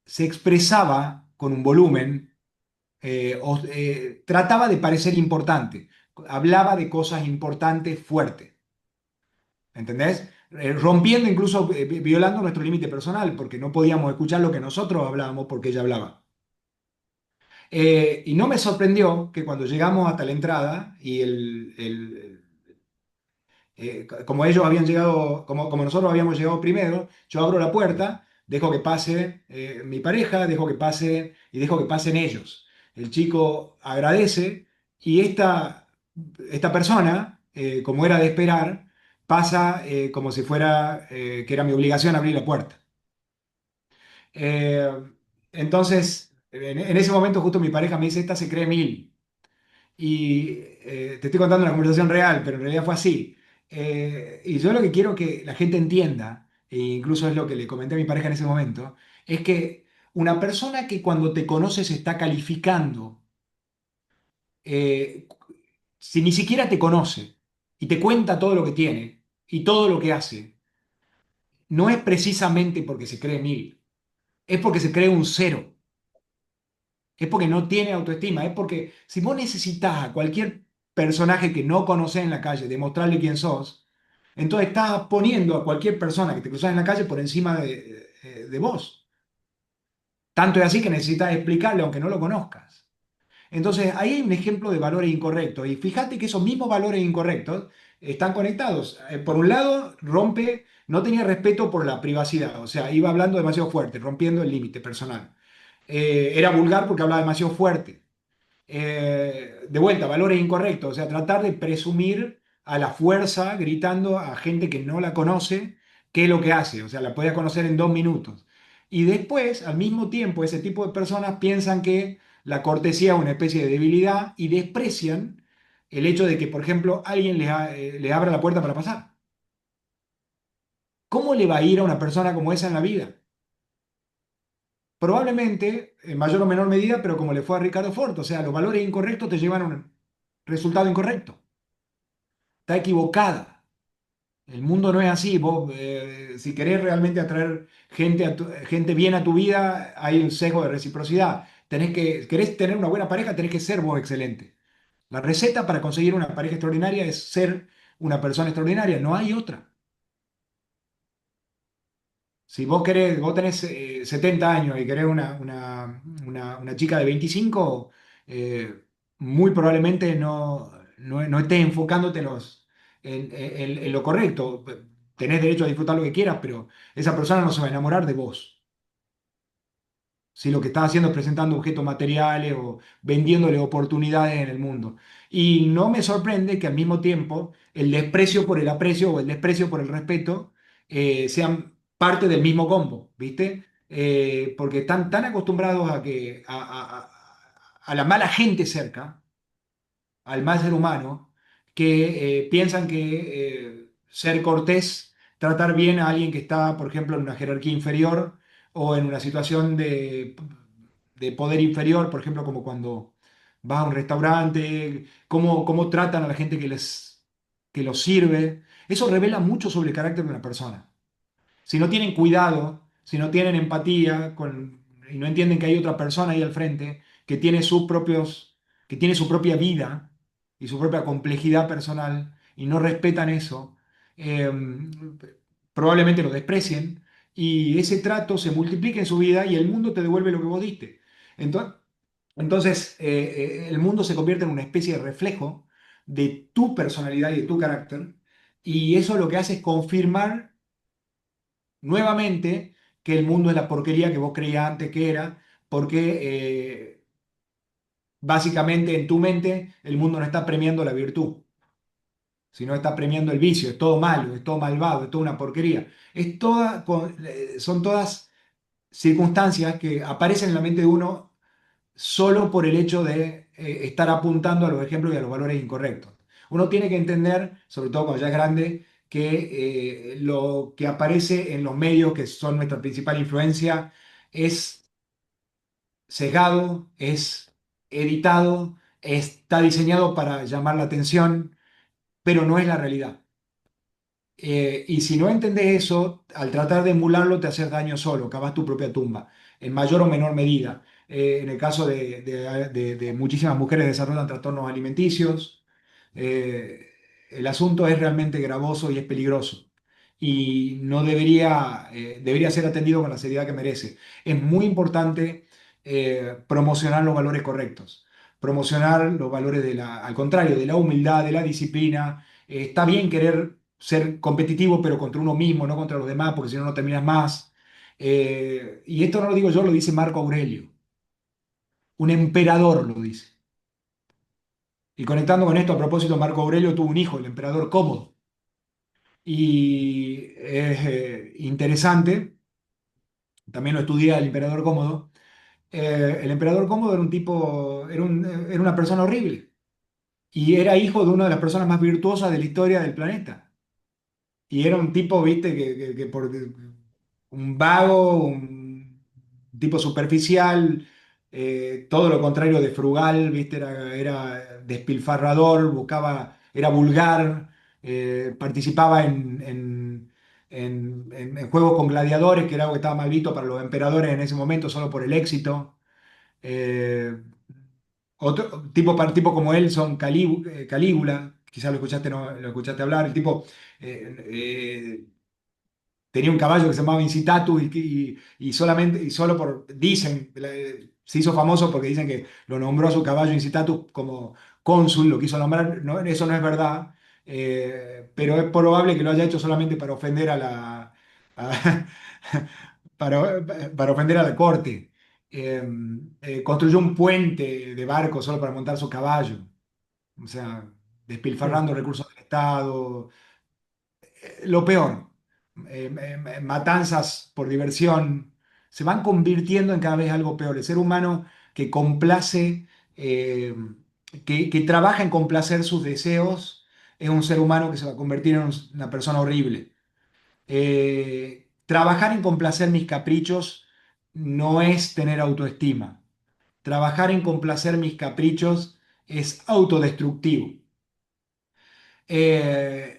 se expresaba con un volumen, trataba de parecer importante, hablaba de cosas importantes fuerte, ¿entendés? Rompiendo incluso, violando nuestro límite personal, porque no podíamos escuchar lo que nosotros hablábamos porque ella hablaba. Y no me sorprendió que cuando llegamos hasta la entrada y como ellos habían llegado, como nosotros habíamos llegado primero, yo abro la puerta, dejo que pase mi pareja, dejo que pase y dejo que pasen ellos. El chico agradece y esta persona, como era de esperar, pasa como si fuera que era mi obligación abrir la puerta. Eh, entonces, en ese momento justo mi pareja me dice, esta se cree mil. Y te estoy contando una conversación real, pero en realidad fue así. Y yo lo que quiero que la gente entienda, e incluso es lo que le comenté a mi pareja en ese momento, es que una persona que cuando te conoce se está calificando, eh, si ni siquiera te conoce y te cuenta todo lo que tiene y todo lo que hace, no es precisamente porque se cree mil, es porque se cree un cero. Es porque no tiene autoestima, es porque si vos necesitas a cualquier personaje que no conoces en la calle demostrarle quién sos, entonces estás poniendo a cualquier persona que te cruzas en la calle por encima de vos. Tanto es así que necesitas explicarle aunque no lo conozcas. Entonces ahí hay un ejemplo de valores incorrectos y fíjate que esos mismos valores incorrectos están conectados. Por un lado, no tenía respeto por la privacidad, o sea, iba hablando demasiado fuerte, rompiendo el límite personal. Era vulgar porque hablaba demasiado fuerte. De vuelta, valores incorrectos, o sea, tratar de presumir a la fuerza, gritando a gente que no la conoce, qué es lo que hace, o sea, la podía conocer en 2 minutos. Y después, al mismo tiempo, ese tipo de personas piensan que la cortesía es una especie de debilidad y desprecian el hecho de que, por ejemplo, alguien le abra la puerta para pasar. ¿Cómo le va a ir a una persona como esa en la vida? Probablemente, en mayor o menor medida, pero como le fue a Ricardo Fort, o sea, los valores incorrectos te llevan a un resultado incorrecto. Está equivocada. El mundo no es así. Vos, si querés realmente atraer gente bien a tu vida, hay un sesgo de reciprocidad. Querés tener una buena pareja, tenés que ser vos excelente. La receta para conseguir una pareja extraordinaria es ser una persona extraordinaria, no hay otra. Si vos tenés 70 años y querés una chica de 25, eh, muy probablemente no estés enfocándote en lo correcto. Tenés derecho a disfrutar lo que quieras, pero esa persona no se va a enamorar de vos. Si lo que estás haciendo es presentando objetos materiales o vendiéndole oportunidades en el mundo. Y no me sorprende que al mismo tiempo el desprecio por el aprecio o el desprecio por el respeto sean parte del mismo combo, ¿viste? Porque están tan acostumbrados a la mala gente cerca, al mal ser humano, que piensan que ser cortés, tratar bien a alguien que está, por ejemplo, en una jerarquía inferior o en una situación de poder inferior, por ejemplo, como cuando vas a un restaurante, cómo tratan a la gente que los sirve. Eso revela mucho sobre el carácter de una persona. Si no tienen cuidado, si no tienen empatía y no entienden que hay otra persona ahí al frente que tiene su propia vida y su propia complejidad personal y no respetan eso, eh, probablemente lo desprecien y ese trato se multiplica en su vida y el mundo te devuelve lo que vos diste. Entonces, el mundo se convierte en una especie de reflejo de tu personalidad y de tu carácter y eso lo que hace es confirmar nuevamente que el mundo es la porquería que vos creías antes que era, porque básicamente en tu mente el mundo no está premiando la virtud, sino está premiando el vicio, es todo malo, es todo malvado, es toda una porquería. Son todas circunstancias que aparecen en la mente de uno solo por el hecho de estar apuntando a los ejemplos y a los valores incorrectos. Uno tiene que entender, sobre todo cuando ya es grande, que lo que aparece en los medios, que son nuestra principal influencia, es sesgado, es editado, está diseñado para llamar la atención, pero no es la realidad. Y si no entendés eso, al tratar de emularlo te haces daño solo, cavas tu propia tumba, en mayor o menor medida. En el caso de muchísimas mujeres desarrollan trastornos alimenticios, eh, el asunto es realmente gravoso y es peligroso. Y no debería ser atendido con la seriedad que merece. Es muy importante promocionar los valores correctos, promocionar los valores al contrario, de la humildad, de la disciplina. Está bien querer ser competitivo, pero contra uno mismo, no contra los demás, porque si no, no terminas más. Y esto no lo digo yo, lo dice Marco Aurelio, un emperador lo dice. Y conectando con esto, a propósito, Marco Aurelio tuvo un hijo, el emperador Cómodo. Y es interesante, también lo estudié al emperador Cómodo. El emperador Cómodo era un tipo, era una persona horrible y era hijo de una de las personas más virtuosas de la historia del planeta. Y era un tipo, viste, que por un vago, un tipo superficial, todo lo contrario de frugal, viste, era despilfarrador, buscaba, era vulgar, participaba en juegos con gladiadores, que era algo que estaba mal visto para los emperadores en ese momento, solo por el éxito. Eh, Otro tipo como él son Calígula, quizás lo escuchaste, no, lo escuchaste hablar, el tipo eh, eh, tenía un caballo que se llamaba Incitatus y solamente, y solo por, dicen, se hizo famoso porque dicen que lo nombró a su caballo Incitatus como cónsul, lo quiso nombrar, eso no es verdad, pero es probable que lo haya hecho solamente para ofender a- para ofender a la corte. Eh, Construyó un puente de barco solo para montar su caballo, o sea, Mm. despilfarrando recursos del Estado, lo peor, matanzas por diversión, se van convirtiendo en cada vez algo peor. El ser humano que complace, que trabaja en complacer sus deseos, es un ser humano que se va a convertir en una persona horrible. Trabajar en complacer mis caprichos no es tener autoestima. Trabajar en complacer mis caprichos es autodestructivo. Eh,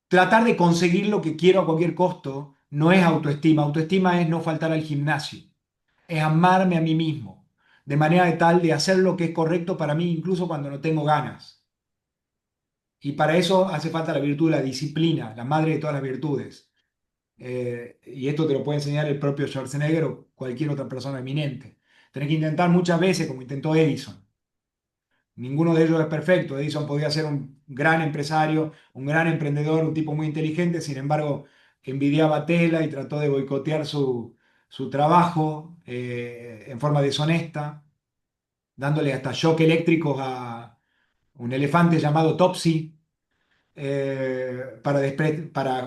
Tratar de conseguir lo que quiero a cualquier costo no es autoestima. Autoestima es no faltar al gimnasio, es amarme a mí mismo, de manera de tal de hacer lo que es correcto para mí, incluso cuando no tengo ganas. Y para eso hace falta la virtud de la disciplina, la madre de todas las virtudes. Y esto te lo puede enseñar el propio Schwarzenegger o cualquier otra persona eminente. Tenés que intentar muchas veces, como intentó Edison. Ninguno de ellos es perfecto. Edison podía ser un gran empresario, un gran emprendedor, un tipo muy inteligente, sin embargo, envidiaba a Tesla y trató de boicotear su trabajo en forma deshonesta, dándole hasta shock eléctricos a un elefante llamado Topsy para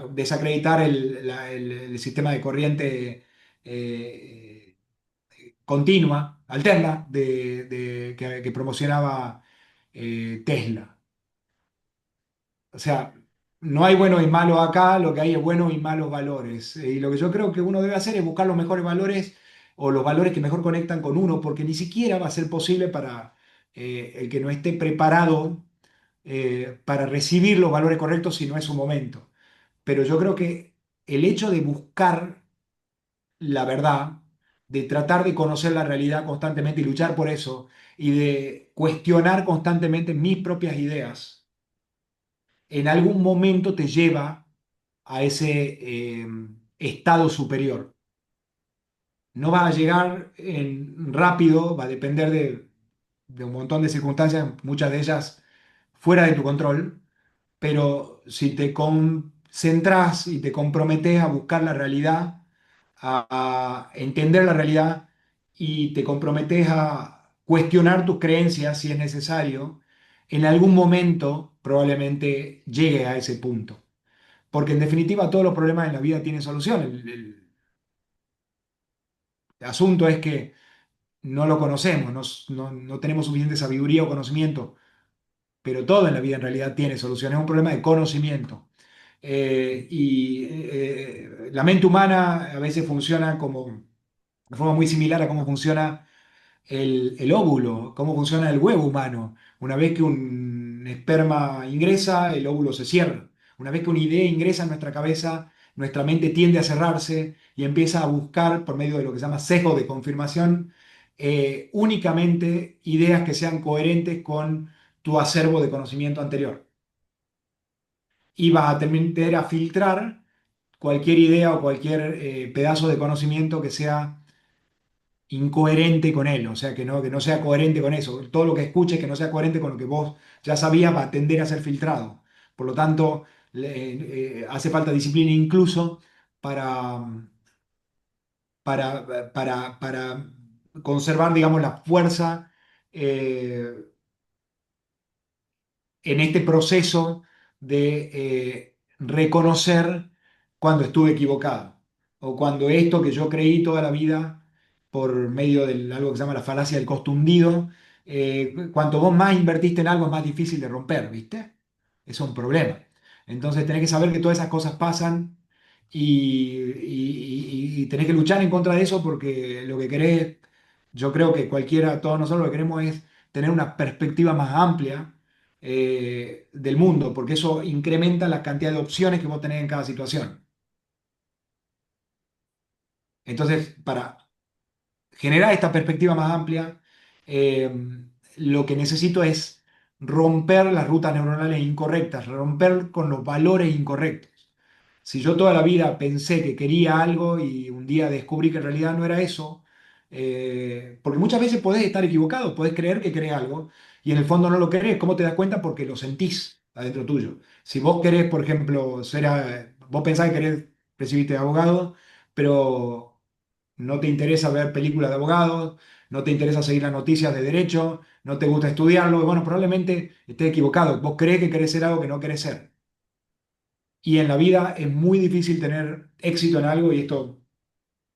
desacreditar el sistema de corriente eh, continua, alterna, que promocionaba Tesla. O sea, no hay buenos y malos acá, lo que hay es buenos y malos valores. Y lo que yo creo que uno debe hacer es buscar los mejores valores o los valores que mejor conectan con uno, porque ni siquiera va a ser posible para el que no esté preparado para recibir los valores correctos si no es su momento. Pero yo creo que el hecho de buscar la verdad, de tratar de conocer la realidad constantemente y luchar por eso, y de cuestionar constantemente mis propias ideas, en algún momento te lleva a ese estado superior. No va a llegar rápido, va a depender de un montón de circunstancias, muchas de ellas fuera de tu control, pero si te concentras y te comprometes a buscar la realidad, a entender la realidad y te comprometes a cuestionar tus creencias si es necesario, en algún momento probablemente llegue a ese punto. Porque en definitiva todos los problemas en la vida tienen solución. El asunto es que no lo conocemos, no tenemos suficiente sabiduría o conocimiento, pero todo en la vida en realidad tiene solución, es un problema de conocimiento. La mente humana a veces funciona como, de forma muy similar a cómo funciona el óvulo, cómo funciona el huevo humano. Una vez que un esperma ingresa, el óvulo se cierra. Una vez que una idea ingresa en nuestra cabeza, nuestra mente tiende a cerrarse y empieza a buscar, por medio de lo que se llama sesgo de confirmación, únicamente ideas que sean coherentes con tu acervo de conocimiento anterior. Y vas a tender a filtrar cualquier idea o cualquier pedazo de conocimiento que sea incoherente con él, o sea, que no sea coherente con eso. Todo lo que escuches que no sea coherente con lo que vos ya sabías va a tender a ser filtrado. Por lo tanto, hace falta disciplina incluso para, para conservar, digamos, la fuerza eh, en este proceso de reconocer cuando estuve equivocado o cuando esto que yo creí toda la vida por medio de algo que se llama la falacia del costo hundido, cuanto vos más invertiste en algo es más difícil de romper, ¿viste? Eso es un problema. Entonces tenés que saber que todas esas cosas pasan y tenés que luchar en contra de eso porque lo que querés, yo creo que cualquiera, todos nosotros lo que queremos es tener una perspectiva más amplia del mundo, porque eso incrementa la cantidad de opciones que vos tenés en cada situación. Entonces, para generar esta perspectiva más amplia, eh, lo que necesito es romper las rutas neuronales incorrectas, romper con los valores incorrectos. Si yo toda la vida pensé que quería algo y un día descubrí que en realidad no era eso, porque muchas veces podés estar equivocado, podés creer que querés algo y en el fondo no lo querés. ¿Cómo te das cuenta? Porque lo sentís adentro tuyo. Si vos querés, por ejemplo, vos pensás que querés recibirte de abogado, pero no te interesa ver películas de abogados, no te interesa seguir las noticias de derecho, no te gusta estudiarlo, bueno, probablemente estés equivocado. Vos creés que querés ser algo que no querés ser. Y en la vida es muy difícil tener éxito en algo, y esto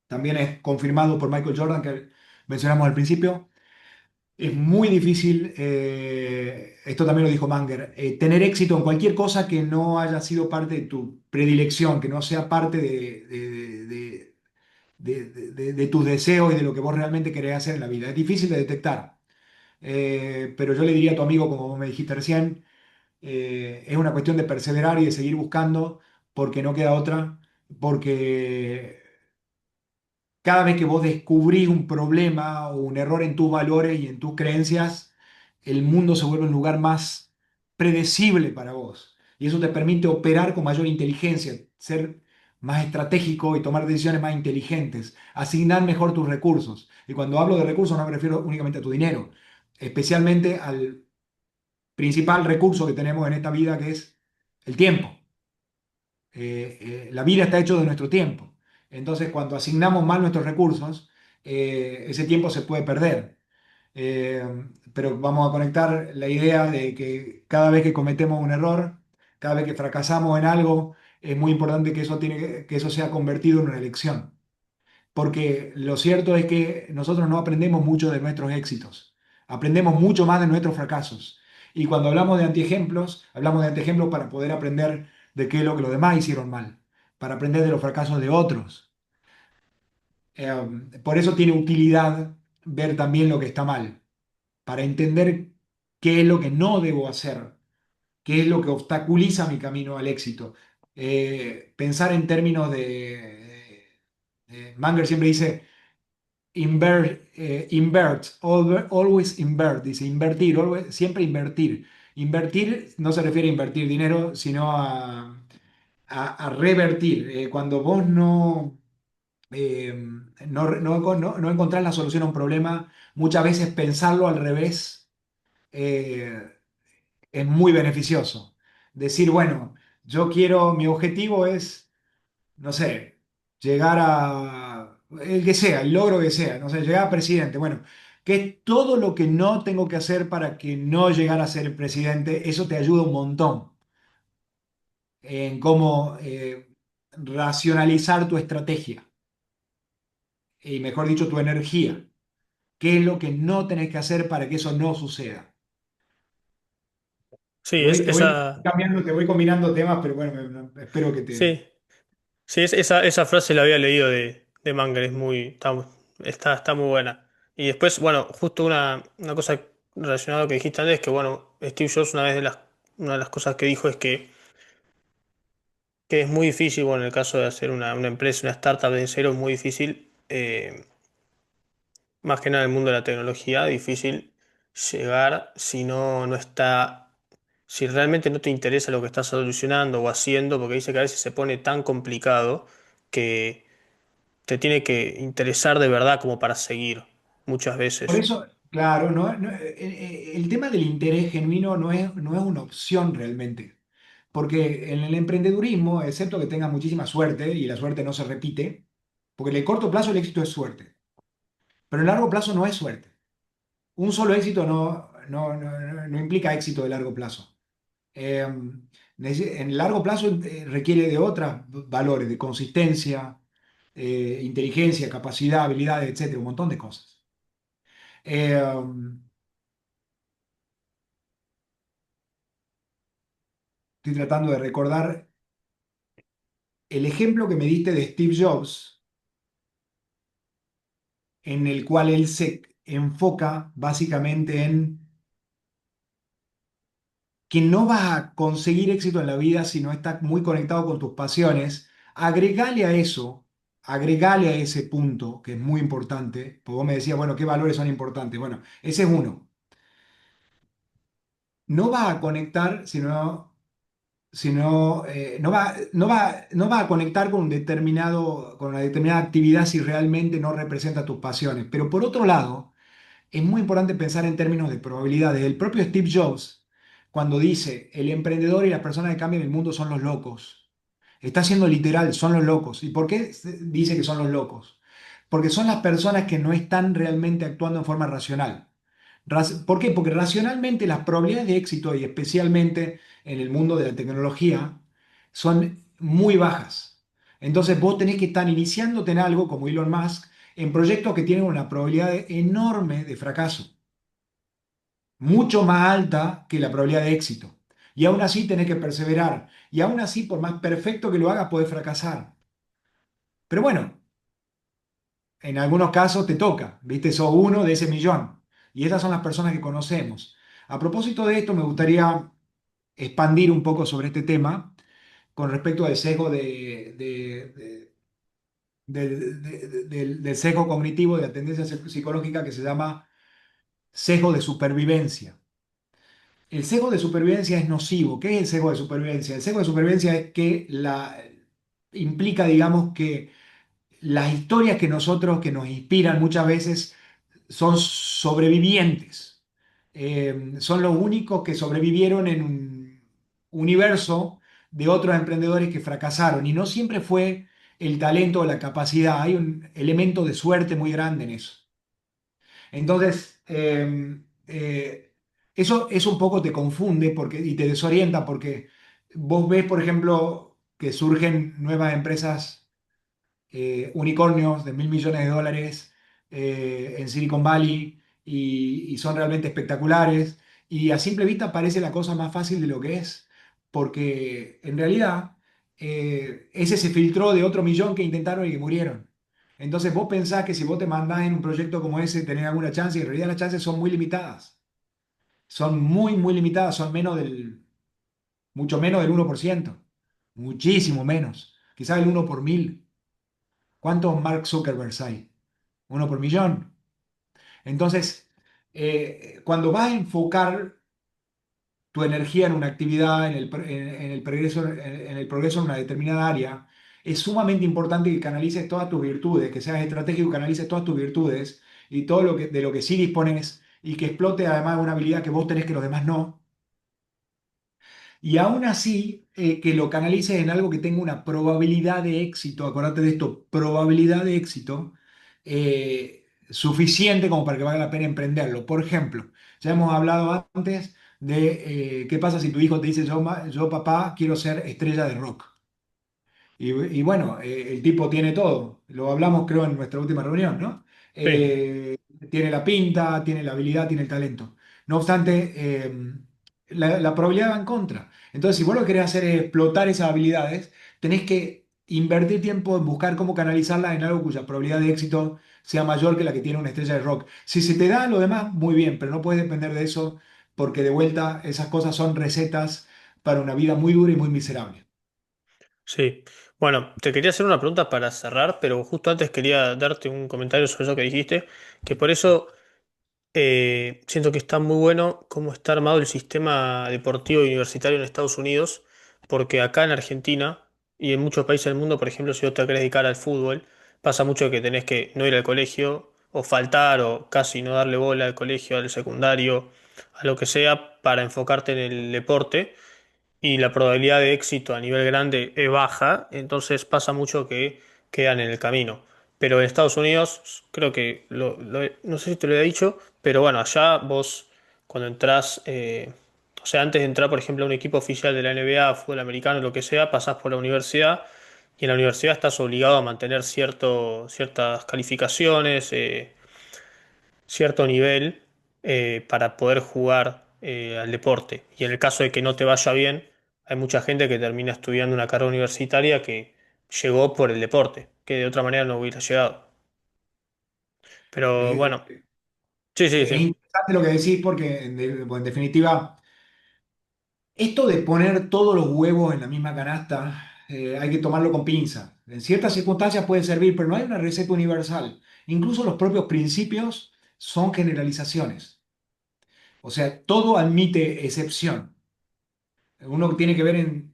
también es confirmado por Michael Jordan, que mencionamos al principio. Es muy difícil, esto también lo dijo Manger, tener éxito en cualquier cosa que no haya sido parte de tu predilección, que no sea parte de tus deseos y de lo que vos realmente querés hacer en la vida. Es difícil de detectar. Pero yo le diría a tu amigo, como vos me dijiste recién, es una cuestión de perseverar y de seguir buscando porque no queda otra, porque cada vez que vos descubrís un problema o un error en tus valores y en tus creencias, el mundo se vuelve un lugar más predecible para vos. Y eso te permite operar con mayor inteligencia, ser más estratégico y tomar decisiones más inteligentes, asignar mejor tus recursos. Y cuando hablo de recursos no me refiero únicamente a tu dinero, especialmente al principal recurso que tenemos en esta vida, que es el tiempo. La vida está hecho de nuestro tiempo. Entonces, cuando asignamos mal nuestros recursos, ese tiempo se puede perder. Eh, pero vamos a conectar la idea de que cada vez que cometemos un error, cada vez que fracasamos en algo, es muy importante que que eso sea convertido en una elección, porque lo cierto es que nosotros no aprendemos mucho de nuestros éxitos, aprendemos mucho más de nuestros fracasos. Y cuando hablamos de antiejemplos para poder aprender de qué es lo que los demás hicieron mal, para aprender de los fracasos de otros. Por eso tiene utilidad ver también lo que está mal, para entender qué es lo que no debo hacer, qué es lo que obstaculiza mi camino al éxito. Pensar en términos Manger siempre dice, always invert, dice invertir, siempre invertir. Invertir no se refiere a invertir dinero, sino a revertir. Cuando vos no encontrás la solución a un problema, muchas veces pensarlo al revés eh, es muy beneficioso. Decir, bueno, mi objetivo es no sé, llegar a el que sea, el logro que sea, no sé, llegar a presidente. Bueno, que es todo lo que no tengo que hacer para que no llegar a ser presidente, eso te ayuda un montón en cómo racionalizar tu estrategia. y mejor dicho, tu energía. ¿Qué es lo que no tenés que hacer para que eso no suceda? Sí, Te voy cambiando, te voy combinando temas, pero bueno, espero que te... sí, sí, esa frase la había leído de Manger, es está muy buena. Y después, bueno, justo una cosa relacionada a lo que dijiste antes, que bueno, Steve Jobs una de las cosas que dijo es que es muy difícil, bueno, en el caso de hacer una empresa, una startup de cero, es muy difícil, más que nada en el mundo de la tecnología, difícil llegar si no está, si realmente no te interesa lo que estás solucionando o haciendo, porque dice que a veces se pone tan complicado que te tiene que interesar de verdad como para seguir, muchas Por veces. eso, claro, el tema del interés genuino no es una opción realmente. Porque en el emprendedurismo, excepto que tengas muchísima suerte y la suerte no se repite, porque en el corto plazo el éxito es suerte, pero en el largo plazo no es suerte. Un solo éxito no implica éxito de largo plazo. Eh, en el largo plazo requiere de otros valores, de consistencia, inteligencia, capacidad, habilidades, etcétera, un montón de cosas. Eh, Estoy tratando de recordar el ejemplo que me diste de Steve Jobs, en el cual él se enfoca básicamente en que no vas a conseguir éxito en la vida si no estás muy conectado con tus pasiones. Agregale a eso, agregale a ese punto, que es muy importante, porque vos me decías, bueno, ¿qué valores son importantes? Bueno, ese es uno. No vas a conectar no va a conectar con con una determinada actividad si realmente no representa tus pasiones. Pero por otro lado, es muy importante pensar en términos de probabilidades. El propio Steve Jobs, cuando dice, el emprendedor y las personas que cambian el mundo son los locos, está siendo literal, son los locos. ¿Y por qué dice que son los locos? Porque son las personas que no están realmente actuando en forma racional. ¿Por qué? Porque racionalmente las probabilidades de éxito, y especialmente en el mundo de la tecnología, son muy bajas. Entonces vos tenés que estar iniciándote en algo como Elon Musk, en proyectos que tienen una probabilidad enorme de fracaso, mucho más alta que la probabilidad de éxito. Y aún así tenés que perseverar. Y aún así, por más perfecto que lo hagas, podés fracasar. Pero bueno, en algunos casos te toca, ¿viste? Sos uno de ese millón. Y estas son las personas que conocemos. A propósito de esto, me gustaría expandir un poco sobre este tema con respecto al sesgo del sesgo cognitivo, de la tendencia psicológica que se llama sesgo de supervivencia. El sesgo de supervivencia es nocivo. ¿Qué es el sesgo de supervivencia? El sesgo de supervivencia es que implica, digamos, que las historias que nos inspiran muchas veces son sobrevivientes. Son los únicos que sobrevivieron en un universo de otros emprendedores que fracasaron. Y no siempre fue el talento o la capacidad. Hay un elemento de suerte muy grande en eso. Entonces, eso un poco te confunde y te desorienta porque vos ves, por ejemplo, que surgen nuevas empresas, unicornios de $1.000 millones en Silicon Valley y son realmente espectaculares. Y a simple vista parece la cosa más fácil de lo que es, porque en realidad ese se filtró de otro millón que intentaron y que murieron. Entonces vos pensás que si vos te mandás en un proyecto como ese tenés alguna chance y en realidad las chances son muy limitadas. Son muy, muy limitadas, son mucho menos del 1%, muchísimo menos, quizás el 1 por 1.000. ¿Cuántos Mark Zuckerberg hay? 1 por 1.000.000. Entonces, cuando vas a enfocar tu energía en una actividad, en el progreso en una determinada área, es sumamente importante que canalices todas tus virtudes, que seas estratégico y canalices todas tus virtudes y todo de lo que sí dispones y que explote además una habilidad que vos tenés que los demás no. Y aún así, que lo canalices en algo que tenga una probabilidad de éxito, acordate de esto, probabilidad de éxito, suficiente como para que valga la pena emprenderlo. Por ejemplo, ya hemos hablado antes de qué pasa si tu hijo te dice, yo papá quiero ser estrella de rock. y bueno, el tipo tiene todo. Lo hablamos creo en nuestra última reunión, ¿no? Sí, Eh, Tiene la pinta, tiene la habilidad, tiene el talento. No obstante, la probabilidad va en contra. Entonces, si vos lo que querés hacer es explotar esas habilidades, tenés que invertir tiempo en buscar cómo canalizarlas en algo cuya probabilidad de éxito sea mayor que la que tiene una estrella de rock. Si se te da lo demás, muy bien, pero no puedes depender de eso porque de vuelta esas cosas son recetas para una vida muy dura y muy miserable. sí. Bueno, te quería hacer una pregunta para cerrar, pero justo antes quería darte un comentario sobre eso que dijiste, que por eso siento que está muy bueno cómo está armado el sistema deportivo y universitario en Estados Unidos, porque acá en Argentina y en muchos países del mundo, por ejemplo, si vos te querés dedicar al fútbol, pasa mucho que tenés que no ir al colegio o faltar o casi no darle bola al colegio, al secundario, a lo que sea, para enfocarte en el deporte y la probabilidad de éxito a nivel grande es baja, entonces pasa mucho que quedan en el camino. Pero en Estados Unidos, creo que, no sé si te lo he dicho, pero bueno, allá vos cuando entrás, o sea, antes de entrar, por ejemplo, a un equipo oficial de la NBA, fútbol americano, lo que sea, pasás por la universidad y en la universidad estás obligado a mantener ciertas calificaciones, cierto nivel para poder jugar al deporte. Y en el caso de que no te vaya bien, hay mucha gente que termina estudiando una carrera universitaria que llegó por el deporte, que de otra manera no hubiera llegado. Pero Eh, bueno, sí, sí, es sí. interesante lo que decís porque en definitiva, esto de poner todos los huevos en la misma canasta, hay que tomarlo con pinza. En ciertas circunstancias puede servir, pero no hay una receta universal. Incluso los propios principios son generalizaciones. O sea, todo admite excepción. Uno tiene que ver en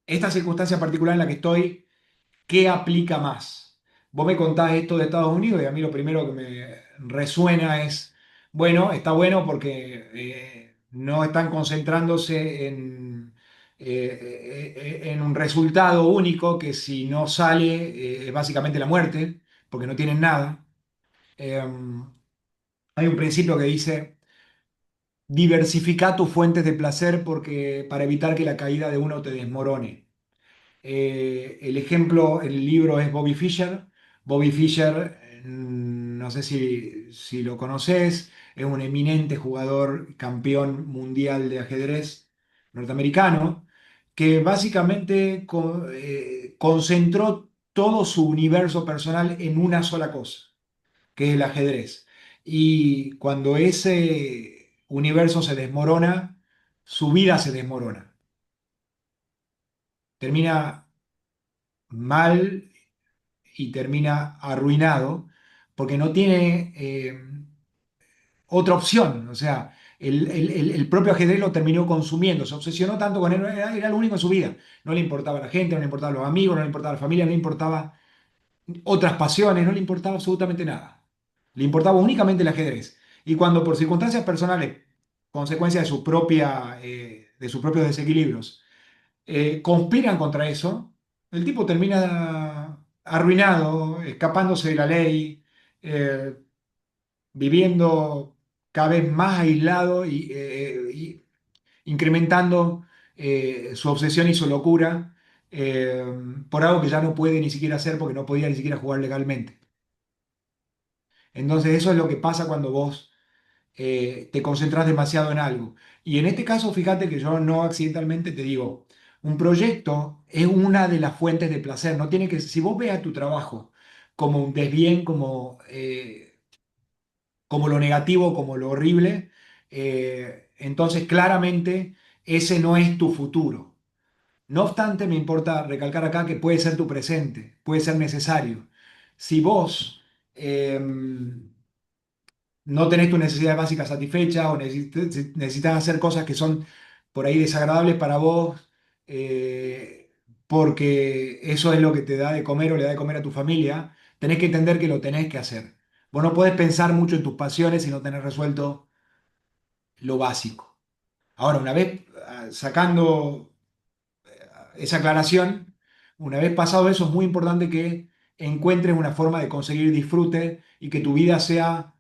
esta circunstancia particular en la que estoy, ¿qué aplica más? Vos me contás esto de Estados Unidos y a mí lo primero que me resuena es, bueno, está bueno porque no están concentrándose en un resultado único que si no sale es básicamente la muerte, porque no tienen nada. Eh, Hay un principio que dice, diversifica tus fuentes de placer porque, para evitar que la caída de uno te desmorone. El ejemplo, el libro es Bobby Fischer. Bobby Fischer, no sé si lo conoces, es un eminente jugador, campeón mundial de ajedrez norteamericano, que básicamente concentró todo su universo personal en una sola cosa, que es el ajedrez. Y cuando ese universo se desmorona, su vida se desmorona. Termina mal y termina arruinado porque no tiene otra opción. O sea, el propio ajedrez lo terminó consumiendo, se obsesionó tanto con él, era lo único en su vida. No le importaba la gente, no le importaban los amigos, no le importaba la familia, no le importaba otras pasiones, no le importaba absolutamente nada. Le importaba únicamente el ajedrez. Y cuando por circunstancias personales, consecuencia de de sus propios desequilibrios, conspiran contra eso, el tipo termina arruinado, escapándose de la ley, eh, viviendo cada vez más aislado y incrementando su obsesión y su locura eh, por algo que ya no puede ni siquiera hacer porque no podía ni siquiera jugar legalmente. Entonces eso es lo que pasa cuando vos te concentras demasiado en algo. Y en este caso, fíjate que yo no accidentalmente te digo, un proyecto es una de las fuentes de placer. No tiene que, si vos veas tu trabajo como un desbién, como lo negativo, como lo horrible, entonces claramente ese no es tu futuro. No obstante, me importa recalcar acá que puede ser tu presente, puede ser necesario. Si vos no tenés tus necesidades básicas satisfechas o necesitas hacer cosas que son por ahí desagradables para vos, porque eso es lo que te da de comer o le da de comer a tu familia, tenés que entender que lo tenés que hacer. Vos no podés pensar mucho en tus pasiones si no tenés resuelto lo básico. Ahora, una vez sacando esa aclaración, una vez pasado eso, es muy importante que encuentres una forma de conseguir disfrute y que tu vida sea,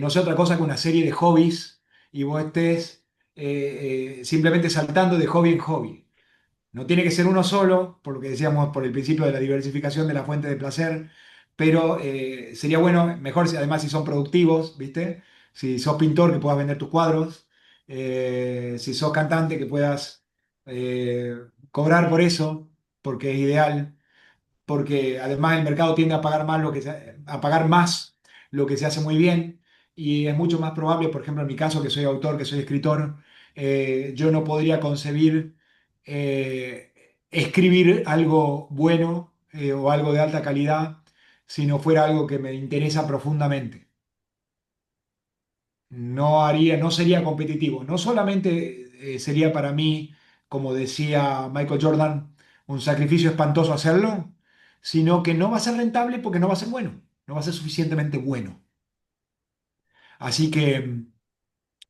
no sea otra cosa que una serie de hobbies y vos estés simplemente saltando de hobby en hobby. No tiene que ser uno solo, por lo que decíamos por el principio de la diversificación de la fuente de placer, pero sería bueno, mejor además si son productivos, ¿viste? Si sos pintor, que puedas vender tus cuadros, si sos cantante, que puedas cobrar por eso, porque es ideal, porque además el mercado tiende a pagar más a pagar más lo que se hace muy bien y es mucho más probable, por ejemplo, en mi caso, que soy autor, que soy escritor, yo no podría concebir escribir algo bueno o algo de alta calidad si no fuera algo que me interesa profundamente. No sería competitivo. No solamente sería para mí, como decía Michael Jordan, un sacrificio espantoso hacerlo, sino que no va a ser rentable porque no va a ser bueno, no va a ser suficientemente bueno. Así que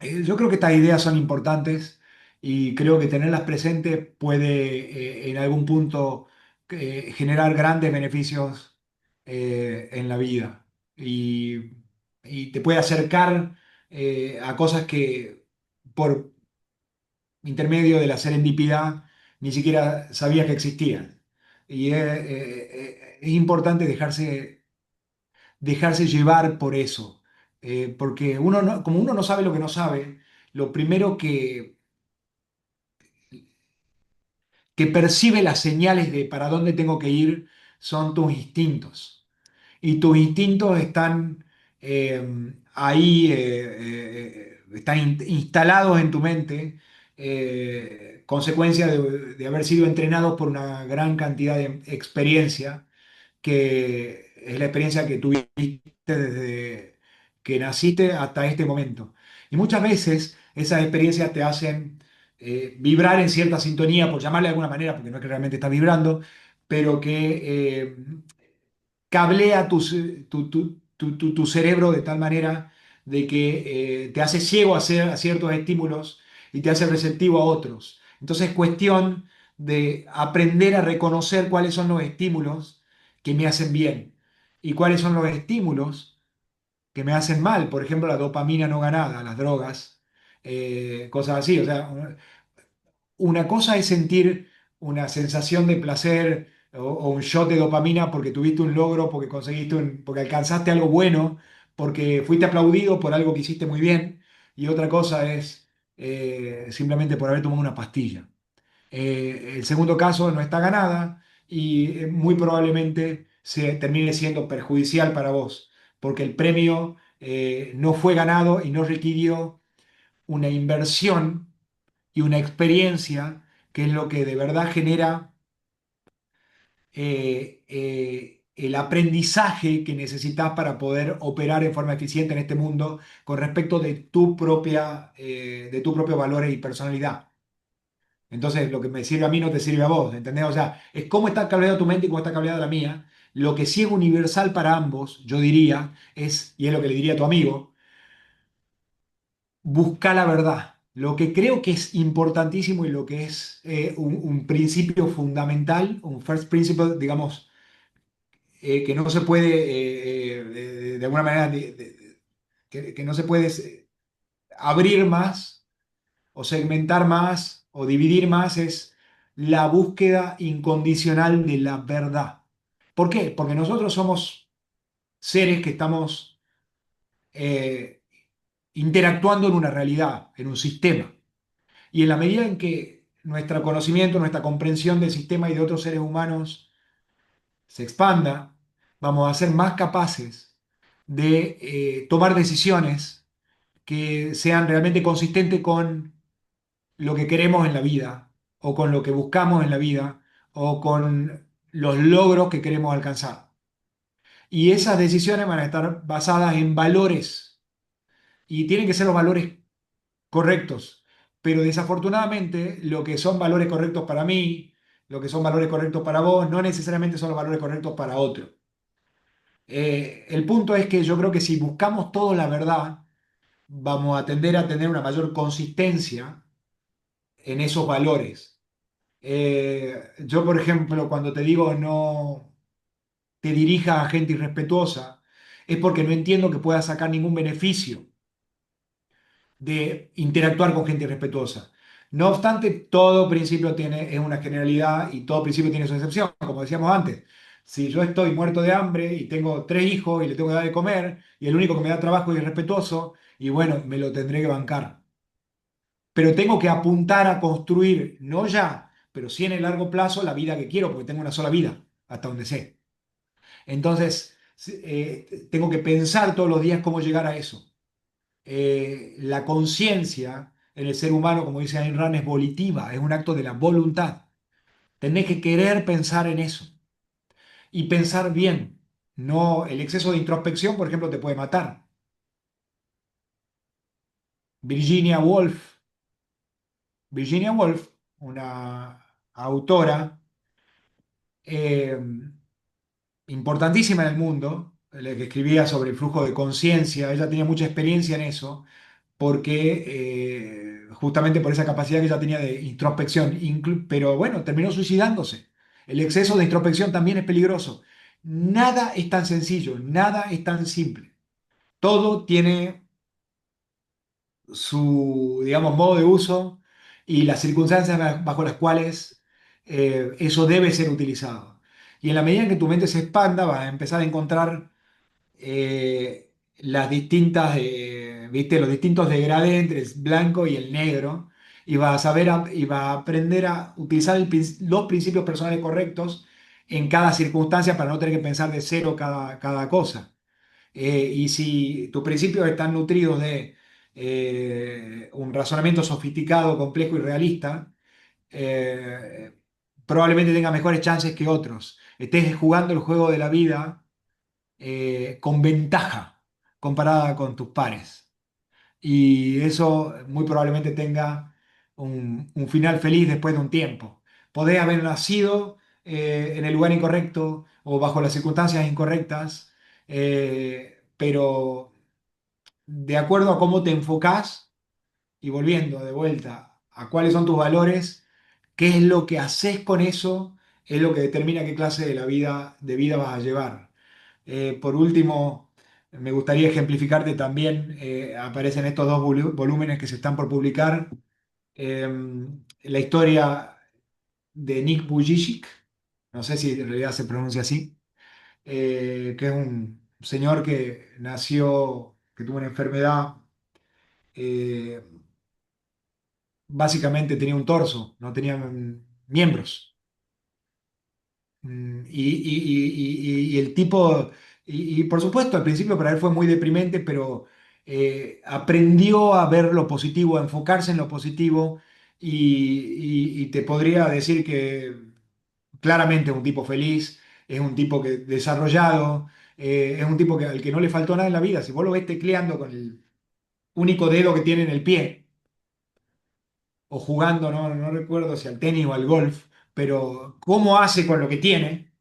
yo creo que estas ideas son importantes y creo que tenerlas presentes puede en algún punto generar grandes beneficios en la vida y, y te puede acercar a cosas que por intermedio de la serendipidad ni siquiera sabías que existían. Y es importante dejarse llevar por eso. Porque como uno no sabe lo que no sabe, lo primero que percibe las señales de para dónde tengo que ir son tus instintos. Y tus instintos están ahí, están instalados en tu mente, consecuencia de haber sido entrenados por una gran cantidad de experiencia que es la experiencia que tuviste desde que naciste hasta este momento. Y muchas veces esas experiencias te hacen vibrar en cierta sintonía, por llamarle de alguna manera, porque no es que realmente estás vibrando, pero que cablea tu cerebro de tal manera de que te hace ciego a ciertos estímulos y te hace receptivo a otros. Entonces es cuestión de aprender a reconocer cuáles son los estímulos que me hacen bien y cuáles son los estímulos que me hacen mal. Por ejemplo, la dopamina no ganada, las drogas, cosas así. O sea, una cosa es sentir una sensación de placer o un shot de dopamina porque tuviste un logro, porque porque alcanzaste algo bueno, porque fuiste aplaudido por algo que hiciste muy bien. Y otra cosa es simplemente por haber tomado una pastilla. El segundo caso no está ganada y muy probablemente se termine siendo perjudicial para vos, porque el premio no fue ganado y no requirió una inversión y una experiencia que es lo que de verdad genera el aprendizaje que necesitas para poder operar en forma eficiente en este mundo con respecto de tu propio valores y personalidad. Entonces, lo que me sirve a mí no te sirve a vos, ¿entendés? O sea, es cómo está cableada tu mente y cómo está cableada la mía. Lo que sí es universal para ambos, yo diría, y es lo que le diría a tu amigo, busca la verdad. Lo que creo que es importantísimo y lo que es un principio fundamental, un first principle, digamos, que no se puede, de alguna manera, que no se puede abrir más o segmentar más o dividir más, es la búsqueda incondicional de la verdad. ¿Por qué? Porque nosotros somos seres que estamos eh, interactuando en una realidad, en un sistema. Y en la medida en que nuestro conocimiento, nuestra comprensión del sistema y de otros seres humanos se expanda, vamos a ser más capaces de tomar decisiones que sean realmente consistentes con lo que queremos en la vida, o con lo que buscamos en la vida, o con los logros que queremos alcanzar. Y esas decisiones van a estar basadas en valores, y tienen que ser los valores correctos. Pero desafortunadamente, lo que son valores correctos para mí, lo que son valores correctos para vos, no necesariamente son los valores correctos para otro. El punto es que yo creo que si buscamos todo la verdad, vamos a tender a tener una mayor consistencia en esos valores. Yo, por ejemplo, cuando te digo no te dirija a gente irrespetuosa, es porque no entiendo que puedas sacar ningún beneficio de interactuar con gente irrespetuosa. No obstante, todo principio es una generalidad y todo principio tiene su excepción, como decíamos antes. Si yo estoy muerto de hambre y tengo 3 hijos y le tengo que dar de comer y el único que me da trabajo es irrespetuoso, y bueno, me lo tendré que bancar. Pero tengo que apuntar a construir, no ya, pero sí en el largo plazo, la vida que quiero, porque tengo una sola vida, hasta donde sé. Entonces, tengo que pensar todos los días cómo llegar a eso. La conciencia en el ser humano, como dice Ayn Rand, es volitiva, es un acto de la voluntad. Tenés que querer pensar en eso y pensar bien. No, el exceso de introspección, por ejemplo, te puede matar. Virginia Woolf, Virginia Woolf, una autora eh, importantísima en el mundo, la que escribía sobre el flujo de conciencia, ella tenía mucha experiencia en eso, porque justamente por esa capacidad que ella tenía de introspección, pero bueno, terminó suicidándose. El exceso de introspección también es peligroso. Nada es tan sencillo, nada es tan simple. Todo tiene su, digamos, modo de uso y las circunstancias bajo las cuales eso debe ser utilizado. Y en la medida en que tu mente se expanda, vas a empezar a encontrar las distintas, ¿viste? Los distintos degradés entre el blanco y el negro, y vas a saber y vas a aprender a utilizar los principios personales correctos en cada circunstancia para no tener que pensar de cero cada cosa. Y si tus principios están nutridos de un razonamiento sofisticado, complejo y realista, eh, probablemente tengas mejores chances que otros. Estés jugando el juego de la vida con ventaja comparada con tus pares. Y eso muy probablemente tenga un final feliz después de un tiempo. Podés haber nacido en el lugar incorrecto o bajo las circunstancias incorrectas, pero de acuerdo a cómo te enfocás y volviendo de vuelta a cuáles son tus valores, qué es lo que haces con eso, es lo que determina qué clase de vida vas a llevar. Por último, me gustaría ejemplificarte también, aparecen estos dos volúmenes que se están por publicar, eh, la historia de Nick Vujicic, no sé si en realidad se pronuncia así, que es un señor que nació, que tuvo una enfermedad, eh, básicamente tenía un torso, no tenía miembros. Y el tipo, y por supuesto, al principio para él fue muy deprimente, pero aprendió a ver lo positivo, a enfocarse en lo positivo y te podría decir que claramente es un tipo feliz, es un tipo que, desarrollado, es un tipo al que no le faltó nada en la vida. Si vos lo ves tecleando con el único dedo que tiene en el pie o jugando, no recuerdo si al tenis o al golf, pero cómo hace con lo que tiene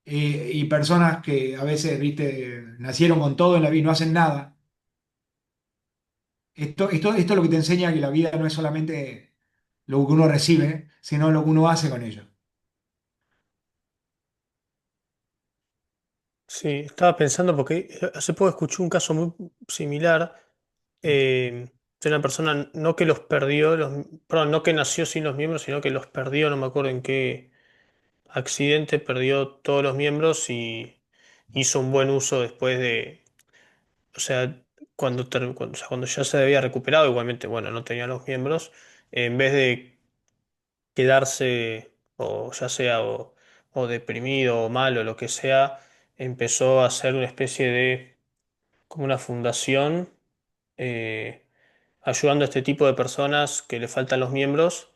y personas que a veces, viste, nacieron con todo en la vida y no hacen nada. Esto es lo que te enseña que la vida no es solamente lo que uno recibe, sino lo que uno hace con ello. Sí, estaba pensando porque hace poco escuché un caso muy similar de una persona no que los perdió, perdón, no que nació sin los miembros, sino que los perdió, no me acuerdo en qué accidente, perdió todos los miembros y hizo un buen uso después de, o sea, o sea, cuando ya se había recuperado, igualmente, bueno, no tenía los miembros, en vez de quedarse, o ya sea, o deprimido o malo, lo que sea, empezó a hacer una especie de, como una fundación, eh, ayudando a este tipo de personas que le faltan los miembros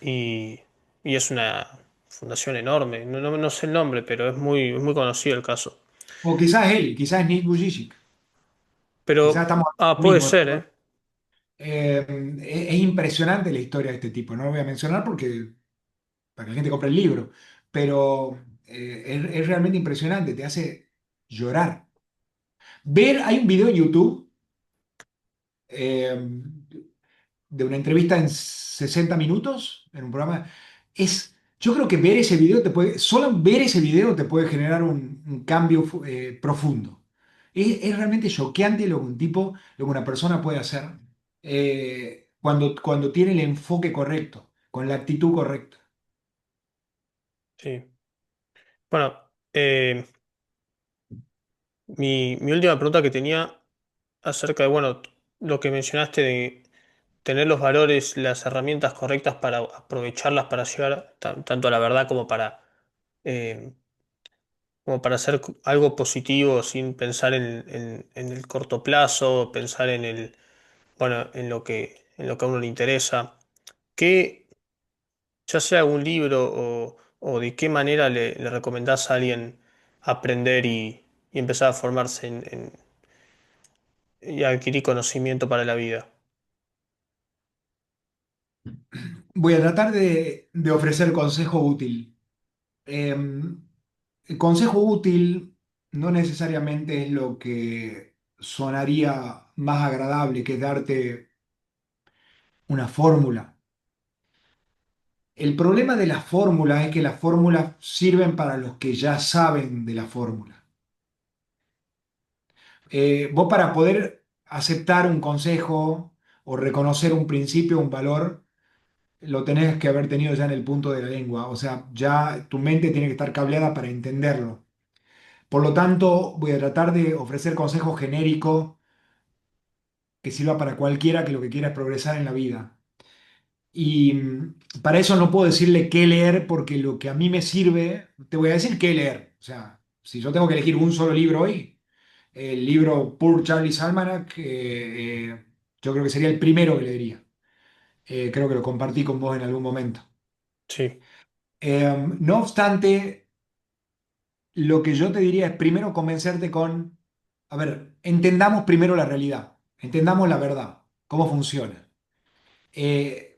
y, y es una fundación enorme. No sé el nombre, pero es muy conocido el caso. O quizás él, quizás Nick Vujicic, quizás Pero, estamos hablando ah, del puede mismo. ser, ¿eh? Es impresionante la historia de este tipo. No lo voy a mencionar porque para que la gente compre el libro, pero es realmente impresionante, te hace llorar. Hay un video en YouTube eh, de una entrevista en 60 minutos en un programa. Yo creo que ver ese video solo ver ese video te puede generar un cambio profundo. Es realmente choqueante lo que lo que una persona puede hacer. cuando tiene el enfoque correcto, con la actitud correcta. Sí. Bueno, mi última pregunta que tenía acerca de, bueno, lo que mencionaste de tener los valores, las herramientas correctas para aprovecharlas para llegar tanto a la verdad eh, como para hacer algo positivo sin pensar en el corto plazo, pensar bueno, en lo que a uno le interesa. ¿Qué, ya sea algún libro o de qué manera le recomendás a alguien aprender y empezar a formarse y adquirir conocimiento para la vida? Voy a tratar de ofrecer consejo útil. El consejo útil no necesariamente es lo que sonaría más agradable que darte una fórmula. El problema de las fórmulas es que las fórmulas sirven para los que ya saben de la fórmula. Vos para poder aceptar un consejo o reconocer un principio, un valor, lo tenés que haber tenido ya en el punto de la lengua. O sea, ya tu mente tiene que estar cableada para entenderlo. Por lo tanto, voy a tratar de ofrecer consejos genéricos que sirva para cualquiera que lo que quiera es progresar en la vida. Y para eso no puedo decirle qué leer porque lo que a mí me sirve, te voy a decir qué leer. O sea, si yo tengo que elegir un solo libro hoy, el libro Poor Charlie's Almanac, yo creo que sería el primero que leería. Creo que lo compartí con vos en algún momento. Sí, No obstante, lo que yo te diría es primero convencerte con, a ver, entendamos primero la realidad, entendamos la verdad, cómo funciona.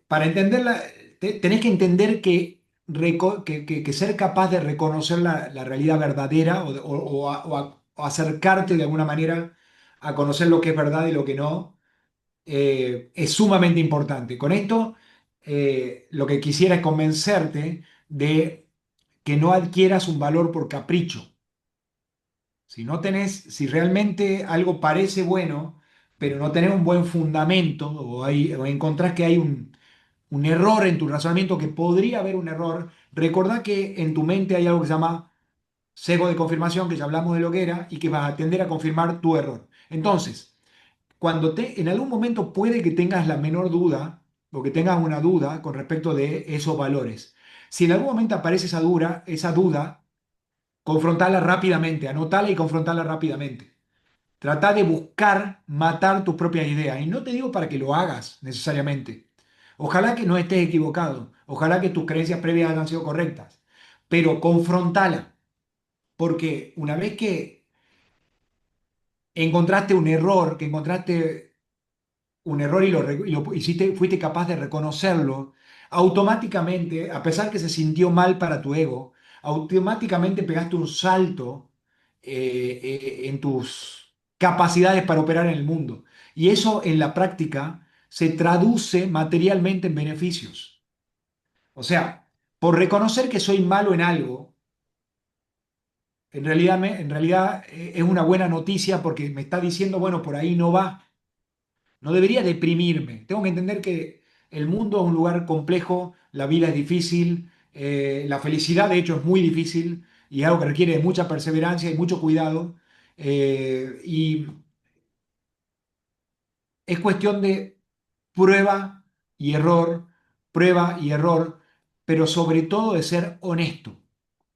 Para entenderla, tenés que entender que ser capaz de reconocer la realidad verdadera o acercarte de alguna manera a conocer lo que es verdad y lo que no, es sumamente importante. Con esto, lo que quisiera es convencerte de que no adquieras un valor por capricho. Si no tenés, si realmente algo parece bueno, pero no tenés un buen fundamento o encontrás que hay un error en tu razonamiento, que podría haber un error, recordá que en tu mente hay algo que se llama sesgo de confirmación, que ya hablamos de lo que era, y que va a tender a confirmar tu error. Entonces, en algún momento puede que tengas la menor duda o que tengas una duda con respecto de esos valores. Si en algún momento aparece esa duda, confrontala rápidamente, anotala y confrontala rápidamente. Trata de buscar matar tus propias ideas. Y no te digo para que lo hagas necesariamente. Ojalá que no estés equivocado. Ojalá que tus creencias previas hayan sido correctas. Pero confrontala. Porque una vez que encontraste un error, que encontraste un error y lo hiciste, fuiste capaz de reconocerlo, automáticamente, a pesar que se sintió mal para tu ego, automáticamente pegaste un salto en tus capacidades para operar en el mundo. Y eso en la práctica se traduce materialmente en beneficios. O sea, por reconocer que soy malo en algo, en realidad es una buena noticia porque me está diciendo, bueno, por ahí no va. No debería deprimirme. Tengo que entender que el mundo es un lugar complejo, la vida es difícil, la felicidad de hecho es muy difícil y es algo que requiere de mucha perseverancia y mucho cuidado. Y es cuestión de prueba y error, prueba y error, pero sobre todo de ser honesto.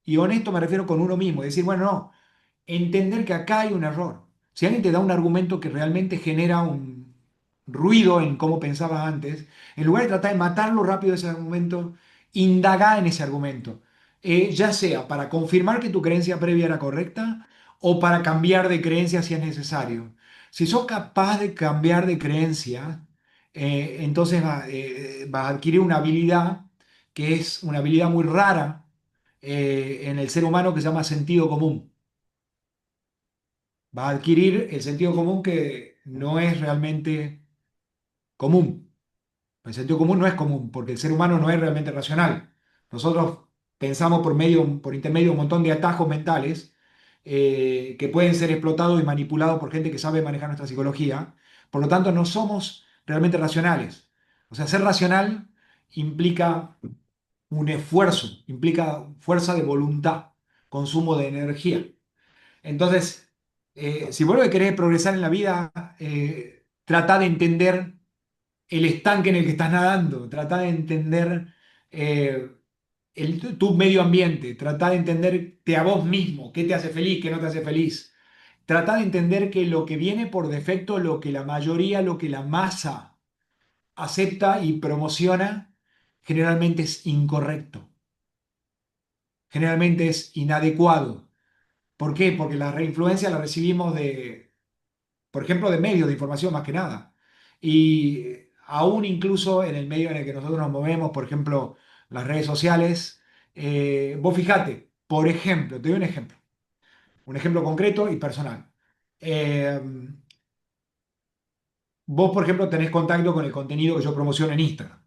Y honesto me refiero con uno mismo, decir, bueno, no, entender que acá hay un error. Si alguien te da un argumento que realmente genera un ruido en cómo pensabas antes, en lugar de tratar de matarlo rápido ese argumento, indaga en ese argumento. Ya sea para confirmar que tu creencia previa era correcta o para cambiar de creencia si es necesario. Si sos capaz de cambiar de creencia, entonces vas a adquirir una habilidad que es una habilidad muy rara en el ser humano que se llama sentido común. Va a adquirir el sentido común que no es realmente común. El sentido común no es común porque el ser humano no es realmente racional. Nosotros pensamos por intermedio de un montón de atajos mentales que pueden ser explotados y manipulados por gente que sabe manejar nuestra psicología. Por lo tanto, no somos realmente racionales. O sea, ser racional implica un esfuerzo, implica fuerza de voluntad, consumo de energía. Entonces, si vos lo que querés progresar en la vida, trata de entender el estanque en el que estás nadando, trata de entender eh, tu medio ambiente, trata de entenderte a vos mismo, qué te hace feliz, qué no te hace feliz. Trata de entender que lo que viene por defecto, lo que la mayoría, lo que la masa acepta y promociona, generalmente es incorrecto, generalmente es inadecuado. ¿Por qué? Porque la reinfluencia la recibimos de, por ejemplo, de medios de información más que nada. Y aún incluso en el medio en el que nosotros nos movemos, por ejemplo, las redes sociales, vos fijate, por ejemplo, te doy un ejemplo concreto y personal. Eh, Vos, por ejemplo, tenés contacto con el contenido que yo promociono en Instagram.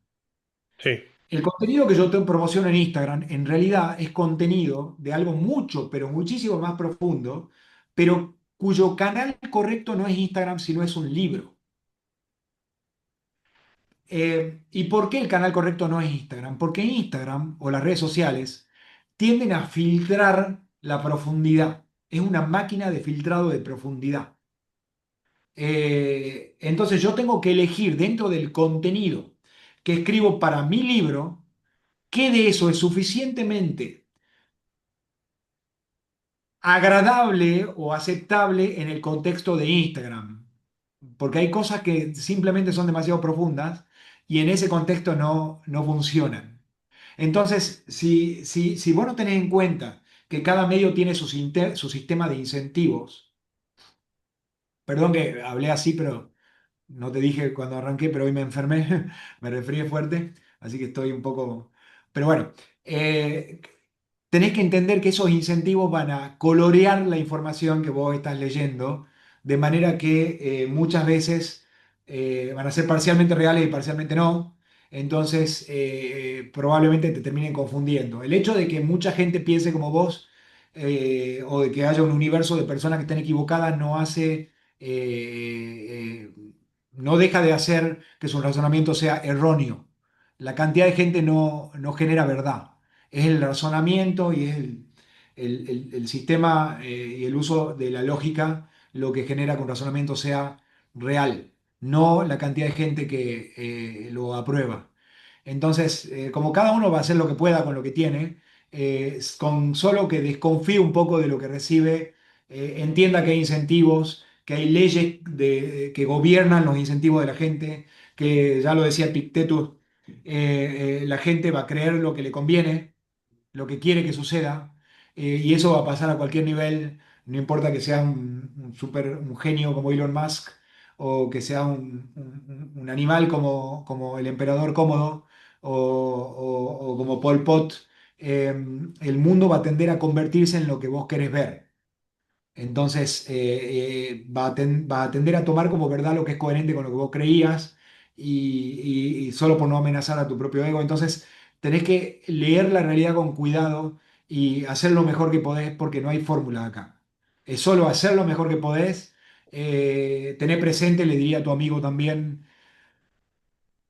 Sí, El contenido que yo te promociono en Instagram en realidad es contenido de algo mucho, pero muchísimo más profundo, pero cuyo canal correcto no es Instagram, sino es un libro. ¿Y por qué el canal correcto no es Instagram? Porque Instagram o las redes sociales tienden a filtrar la profundidad. Es una máquina de filtrado de profundidad. Entonces yo tengo que elegir dentro del contenido que escribo para mi libro, qué de eso es suficientemente agradable o aceptable en el contexto de Instagram. Porque hay cosas que simplemente son demasiado profundas y en ese contexto no funcionan. Entonces, si vos no tenés en cuenta que cada medio tiene su sistema de incentivos, perdón que hablé así, pero no te dije cuando arranqué, pero hoy me enfermé, me resfrié fuerte, así que estoy un poco... Pero bueno, eh, tenés que entender que esos incentivos van a colorear la información que vos estás leyendo, de manera que muchas veces van a ser parcialmente reales y parcialmente no. Entonces, probablemente te terminen confundiendo. El hecho de que mucha gente piense como vos o de que haya un universo de personas que estén equivocadas no hace, no deja de hacer que su razonamiento sea erróneo. La cantidad de gente no genera verdad. Es el razonamiento y es el sistema y el uso de la lógica lo que genera que un razonamiento sea real, no la cantidad de gente que lo aprueba. Entonces, como cada uno va a hacer lo que pueda con lo que tiene, con solo que desconfíe un poco de lo que recibe, entienda que hay incentivos, que hay leyes que gobiernan los incentivos de la gente, que ya lo decía Epictetus, la gente va a creer lo que le conviene, lo que quiere que suceda, y eso va a pasar a cualquier nivel, no importa que sea un genio como Elon Musk o que sea un animal como el emperador Cómodo o como Pol Pot, el mundo va a tender a convertirse en lo que vos querés ver. Entonces, va a tender a tomar como verdad lo que es coherente con lo que vos creías y solo por no amenazar a tu propio ego. Entonces, tenés que leer la realidad con cuidado y hacer lo mejor que podés porque no hay fórmula acá. Es solo hacer lo mejor que podés. Tener presente, le diría a tu amigo también,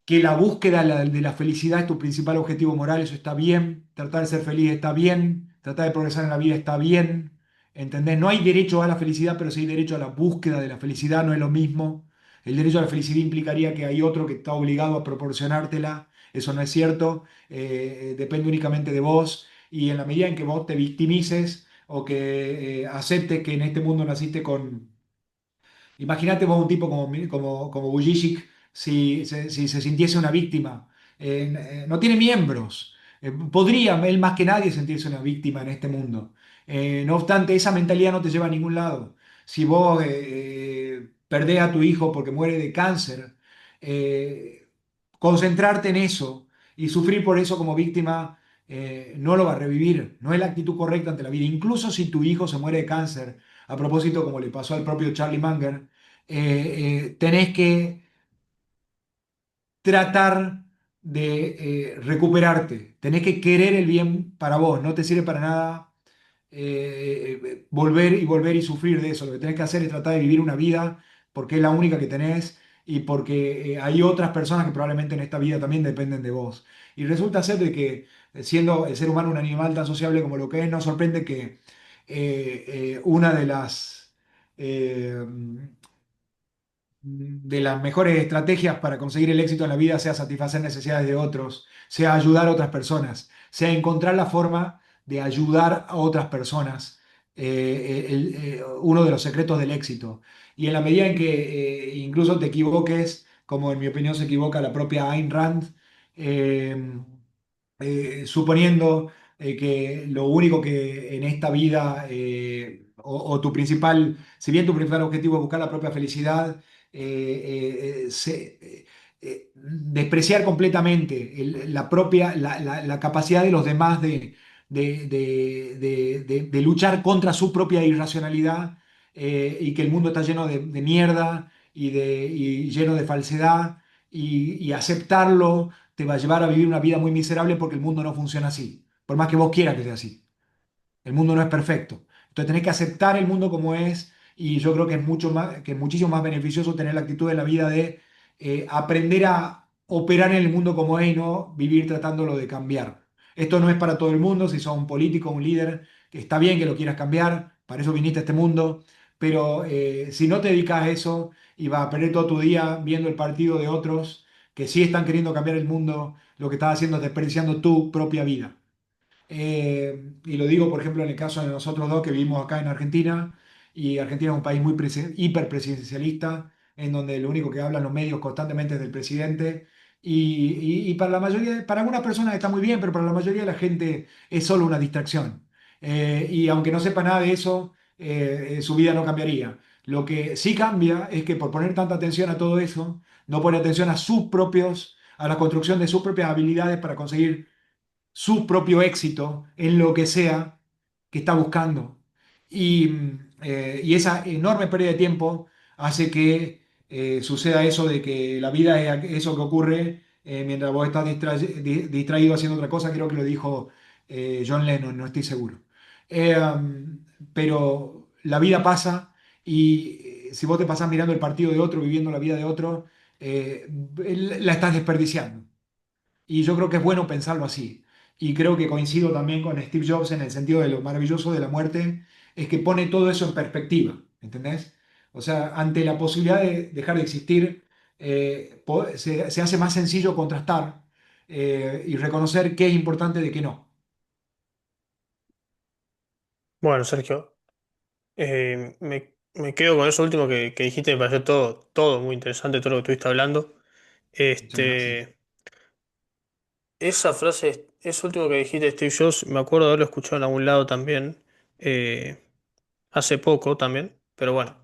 que la búsqueda de la felicidad es tu principal objetivo moral, eso está bien, tratar de ser feliz está bien, tratar de progresar en la vida está bien, ¿entendés? No hay derecho a la felicidad, pero sí hay derecho a la búsqueda de la felicidad, no es lo mismo. El derecho a la felicidad implicaría que hay otro que está obligado a proporcionártela, eso no es cierto, depende únicamente de vos y en la medida en que vos te victimices o que aceptes que en este mundo naciste con... Imagínate vos un tipo como Vujicic si se sintiese una víctima. No tiene miembros. Podría él más que nadie sentirse una víctima en este mundo. No obstante, esa mentalidad no te lleva a ningún lado. Si vos perdés a tu hijo porque muere de cáncer, eh, concentrarte en eso y sufrir por eso como víctima no lo va a revivir. No es la actitud correcta ante la vida. Incluso si tu hijo se muere de cáncer, a propósito, como le pasó al propio Charlie Munger, tenés que tratar de recuperarte, tenés que querer el bien para vos, no te sirve para nada volver y volver y sufrir de eso, lo que tenés que hacer es tratar de vivir una vida porque es la única que tenés y porque hay otras personas que probablemente en esta vida también dependen de vos. Y resulta ser de que siendo el ser humano un animal tan sociable como lo que es, nos sorprende que una eh, de las mejores estrategias para conseguir el éxito en la vida sea satisfacer necesidades de otros, sea ayudar a otras personas, sea encontrar la forma de ayudar a otras personas, uno de los secretos del éxito. Y en la medida en que incluso te equivoques, como en mi opinión se equivoca la propia Ayn Rand, eh, suponiendo que lo único que en esta vida, o tu principal, si bien tu principal objetivo es buscar la propia felicidad, despreciar completamente la propia, la capacidad de los demás de luchar contra su propia irracionalidad, y que el mundo está lleno de mierda y lleno de falsedad, y aceptarlo te va a llevar a vivir una vida muy miserable porque el mundo no funciona así, por más que vos quieras que sea así. El mundo no es perfecto. Entonces tenés que aceptar el mundo como es, y yo creo que es mucho más, que es muchísimo más beneficioso tener la actitud en la vida de aprender a operar en el mundo como es y no vivir tratándolo de cambiar. Esto no es para todo el mundo, si sos un político, un líder, que está bien que lo quieras cambiar, para eso viniste a este mundo, pero si no te dedicas a eso y vas a perder todo tu día viendo el partido de otros que sí están queriendo cambiar el mundo, lo que estás haciendo es desperdiciando tu propia vida. Y lo digo, por ejemplo, en el caso de nosotros dos que vivimos acá en Argentina, y Argentina es un país muy hiperpresidencialista, en donde lo único que hablan los medios constantemente es del presidente. Y para la mayoría, para algunas personas está muy bien, pero para la mayoría de la gente es solo una distracción. Y aunque no sepa nada de eso, su vida no cambiaría. Lo que sí cambia es que por poner tanta atención a todo eso, no pone atención a sus propios, a la construcción de sus propias habilidades para conseguir su propio éxito en lo que sea que está buscando. Y esa enorme pérdida de tiempo hace que suceda eso de que la vida es eso que ocurre mientras vos estás distraído haciendo otra cosa. Creo que lo dijo John Lennon, no estoy seguro. Pero la vida pasa, y si vos te pasás mirando el partido de otro, viviendo la vida de otro, eh, la estás desperdiciando. Y yo creo que es bueno pensarlo así. Y creo que coincido también con Steve Jobs en el sentido de lo maravilloso de la muerte, es que pone todo eso en perspectiva, ¿entendés? O sea, ante la posibilidad de dejar de existir, se hace más sencillo contrastar y reconocer qué es importante de qué no. Bueno, Sergio, me quedo con eso último que dijiste, me pareció todo muy interesante, todo lo que estuviste hablando. Muchas gracias. Este, esa frase, eso último que dijiste de Steve Jobs, me acuerdo de haberlo escuchado en algún lado también, eh, hace poco también, pero bueno,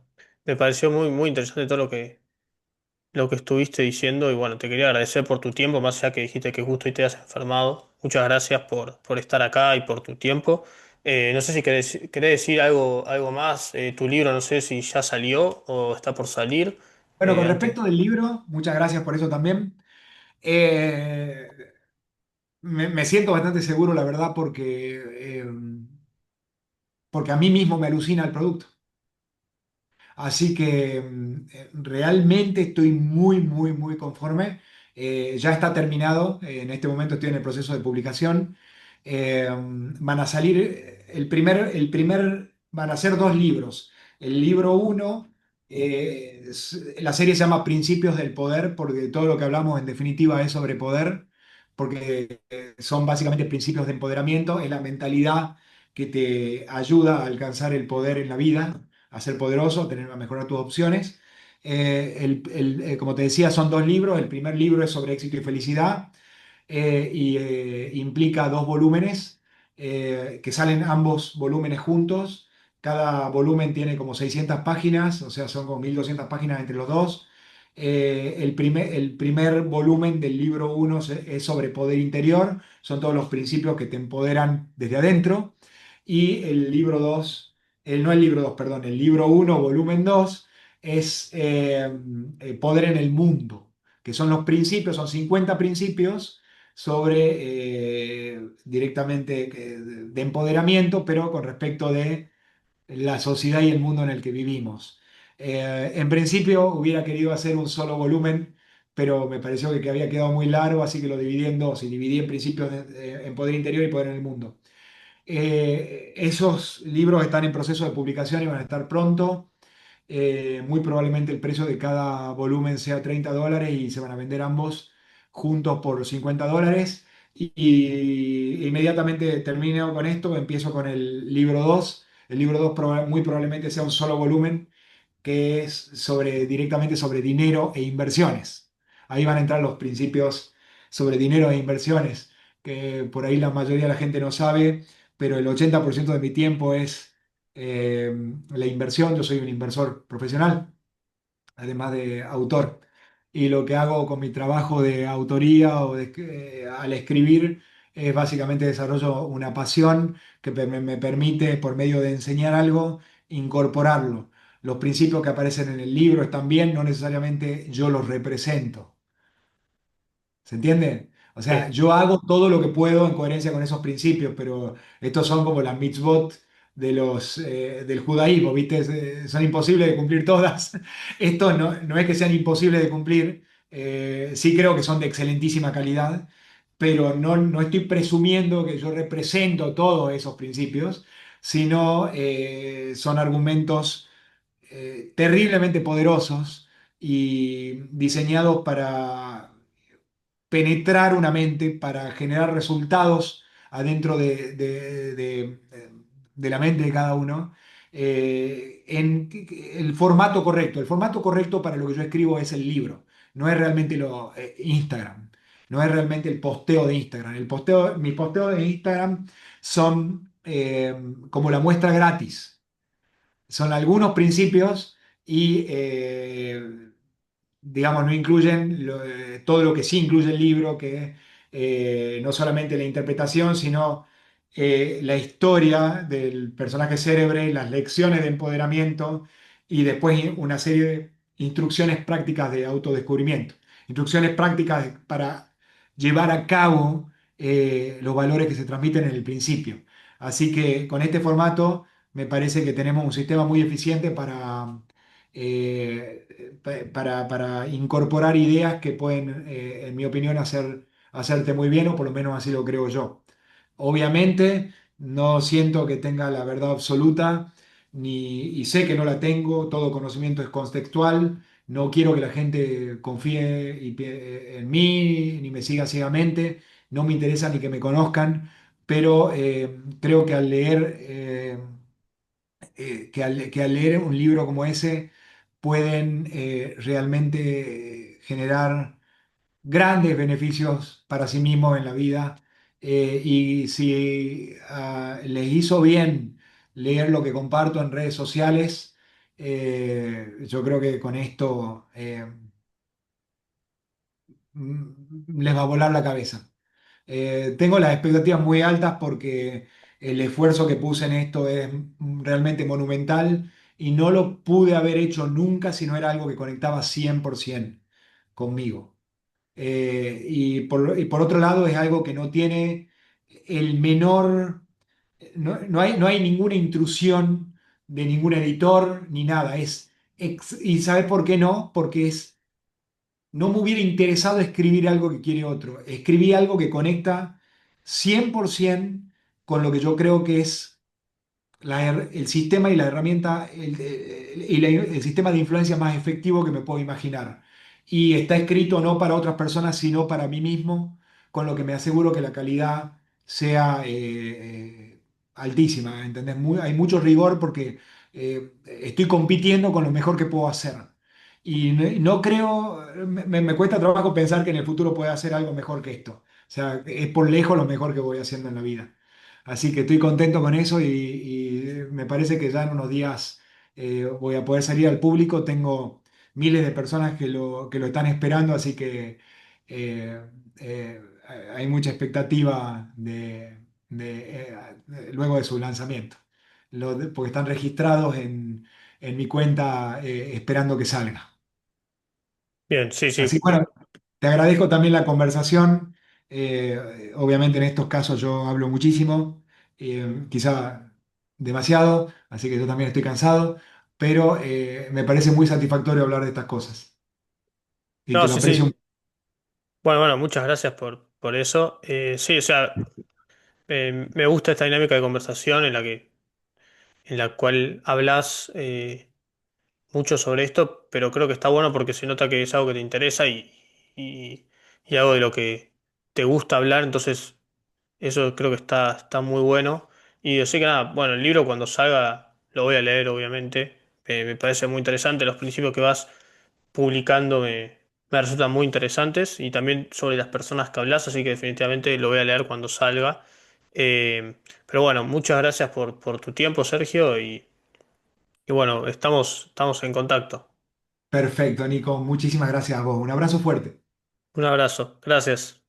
me pareció muy interesante todo lo que estuviste diciendo y bueno, te quería agradecer por tu tiempo, más allá que dijiste que justo hoy te has enfermado. Muchas gracias por estar acá y por tu tiempo. No sé si querés decir algo más. Tu libro no sé si ya salió o está por salir. Bueno, con Antes. respecto del libro, muchas gracias por eso también. Eh, me siento bastante seguro, la verdad, porque a mí mismo me alucina el producto. Así que realmente estoy muy conforme. Ya está terminado. En este momento estoy en el proceso de publicación. Van a salir van a ser dos libros. El libro uno, la serie se llama Principios del Poder, porque todo lo que hablamos en definitiva es sobre poder, porque son básicamente principios de empoderamiento, es la mentalidad que te ayuda a alcanzar el poder en la vida, a ser poderoso, a mejorar tus opciones. Como te decía, son dos libros. El primer libro es sobre éxito y felicidad, y implica dos volúmenes que salen ambos volúmenes juntos. Cada volumen tiene como 600 páginas, o sea, son como 1200 páginas entre los dos. El primer volumen del libro uno es sobre poder interior, son todos los principios que te empoderan desde adentro. Y el libro 2, no el libro 2, perdón, el libro uno, volumen 2, es Poder en el Mundo, que son los principios, son 50 principios sobre directamente de empoderamiento, pero con respecto de la sociedad y el mundo en el que vivimos. En principio hubiera querido hacer un solo volumen, pero me pareció que había quedado muy largo, así que lo dividí en dos y dividí en principios en Poder Interior y Poder en el Mundo. Esos libros están en proceso de publicación y van a estar pronto. Muy probablemente el precio de cada volumen sea $30 y se van a vender ambos juntos por $50. Y inmediatamente termino con esto, empiezo con el libro 2. El libro 2 muy probablemente sea un solo volumen que es directamente sobre dinero e inversiones. Ahí van a entrar los principios sobre dinero e inversiones, que por ahí la mayoría de la gente no sabe, pero el 80% de mi tiempo es la inversión. Yo soy un inversor profesional, además de autor. Y lo que hago con mi trabajo de autoría al escribir es básicamente desarrollo una pasión que me permite, por medio de enseñar algo, incorporarlo. Los principios que aparecen en el libro están bien, no necesariamente yo los represento. ¿Se entiende? O sea, Sí, yo hago todo lo que puedo en coherencia con esos principios, pero estos son como las mitzvot del judaísmo, ¿viste? Son imposibles de cumplir todas. Estos no es que sean imposibles de cumplir, sí creo que son de excelentísima calidad, pero no estoy presumiendo que yo represento todos esos principios, sino son argumentos terriblemente poderosos y diseñados para penetrar una mente, para generar resultados adentro de la mente de cada uno, en el formato correcto. El formato correcto para lo que yo escribo es el libro, no es realmente Instagram, no es realmente el posteo de Instagram. Mis posteos de Instagram son como la muestra gratis, son algunos principios y digamos, no incluyen todo lo que sí incluye el libro, que no solamente la interpretación, sino la historia del personaje célebre, las lecciones de empoderamiento y después una serie de instrucciones prácticas de autodescubrimiento, instrucciones prácticas para llevar a cabo los valores que se transmiten en el principio. Así que con este formato me parece que tenemos un sistema muy eficiente para incorporar ideas que pueden, en mi opinión, hacerte muy bien, o por lo menos así lo creo yo. Obviamente, no siento que tenga la verdad absoluta, y sé que no la tengo. Todo conocimiento es contextual. No quiero que la gente confíe en mí ni me siga ciegamente. No me interesa ni que me conozcan, pero creo que que al leer un libro como ese pueden realmente generar grandes beneficios para sí mismos en la vida. Y si les hizo bien leer lo que comparto en redes sociales, yo creo que con esto les va a volar la cabeza. Tengo las expectativas muy altas porque el esfuerzo que puse en esto es realmente monumental y no lo pude haber hecho nunca si no era algo que conectaba 100% conmigo. Y por otro lado es algo que no tiene el menor, no hay ninguna intrusión de ningún editor ni nada. ¿Y sabes por qué no? Porque no me hubiera interesado escribir algo que quiere otro. Escribí algo que conecta 100% con lo que yo creo que es el sistema y la herramienta, el sistema de influencia más efectivo que me puedo imaginar. Y está escrito no para otras personas, sino para mí mismo, con lo que me aseguro que la calidad sea altísima. ¿Entendés? Hay mucho rigor porque estoy compitiendo con lo mejor que puedo hacer. Y no creo, me cuesta trabajo pensar que en el futuro pueda hacer algo mejor que esto. O sea, es por lejos lo mejor que voy haciendo en la vida. Así que estoy contento con eso y me parece que ya en unos días voy a poder salir al público. Tengo miles de personas que lo están esperando, así que eh, eh, hay mucha expectativa luego de su lanzamiento. Porque están registrados en mi cuenta esperando que salga. bien, sí, Así que sí. bueno, te agradezco también la conversación. Obviamente en estos casos yo hablo muchísimo, quizá demasiado, así que yo también estoy cansado. pero me parece muy satisfactorio hablar de estas cosas y te No, lo sí, aprecio. sí. Bueno, bueno, muchas gracias por eso. Sí, o sea, me gusta esta dinámica de conversación en la cual hablas mucho sobre esto, pero creo que está bueno porque se nota que es algo que te interesa y, y algo de lo que te gusta hablar, entonces eso creo que está muy bueno. Y así que nada, bueno, el libro cuando salga lo voy a leer, obviamente. Me parece muy interesante, los principios que vas publicando me resultan muy interesantes y también sobre las personas que hablas, así que definitivamente lo voy a leer cuando salga. Pero bueno, muchas gracias por tu tiempo, Sergio, y bueno, estamos en contacto. Perfecto, Nico. Muchísimas gracias a vos. Un abrazo fuerte. Un abrazo, gracias.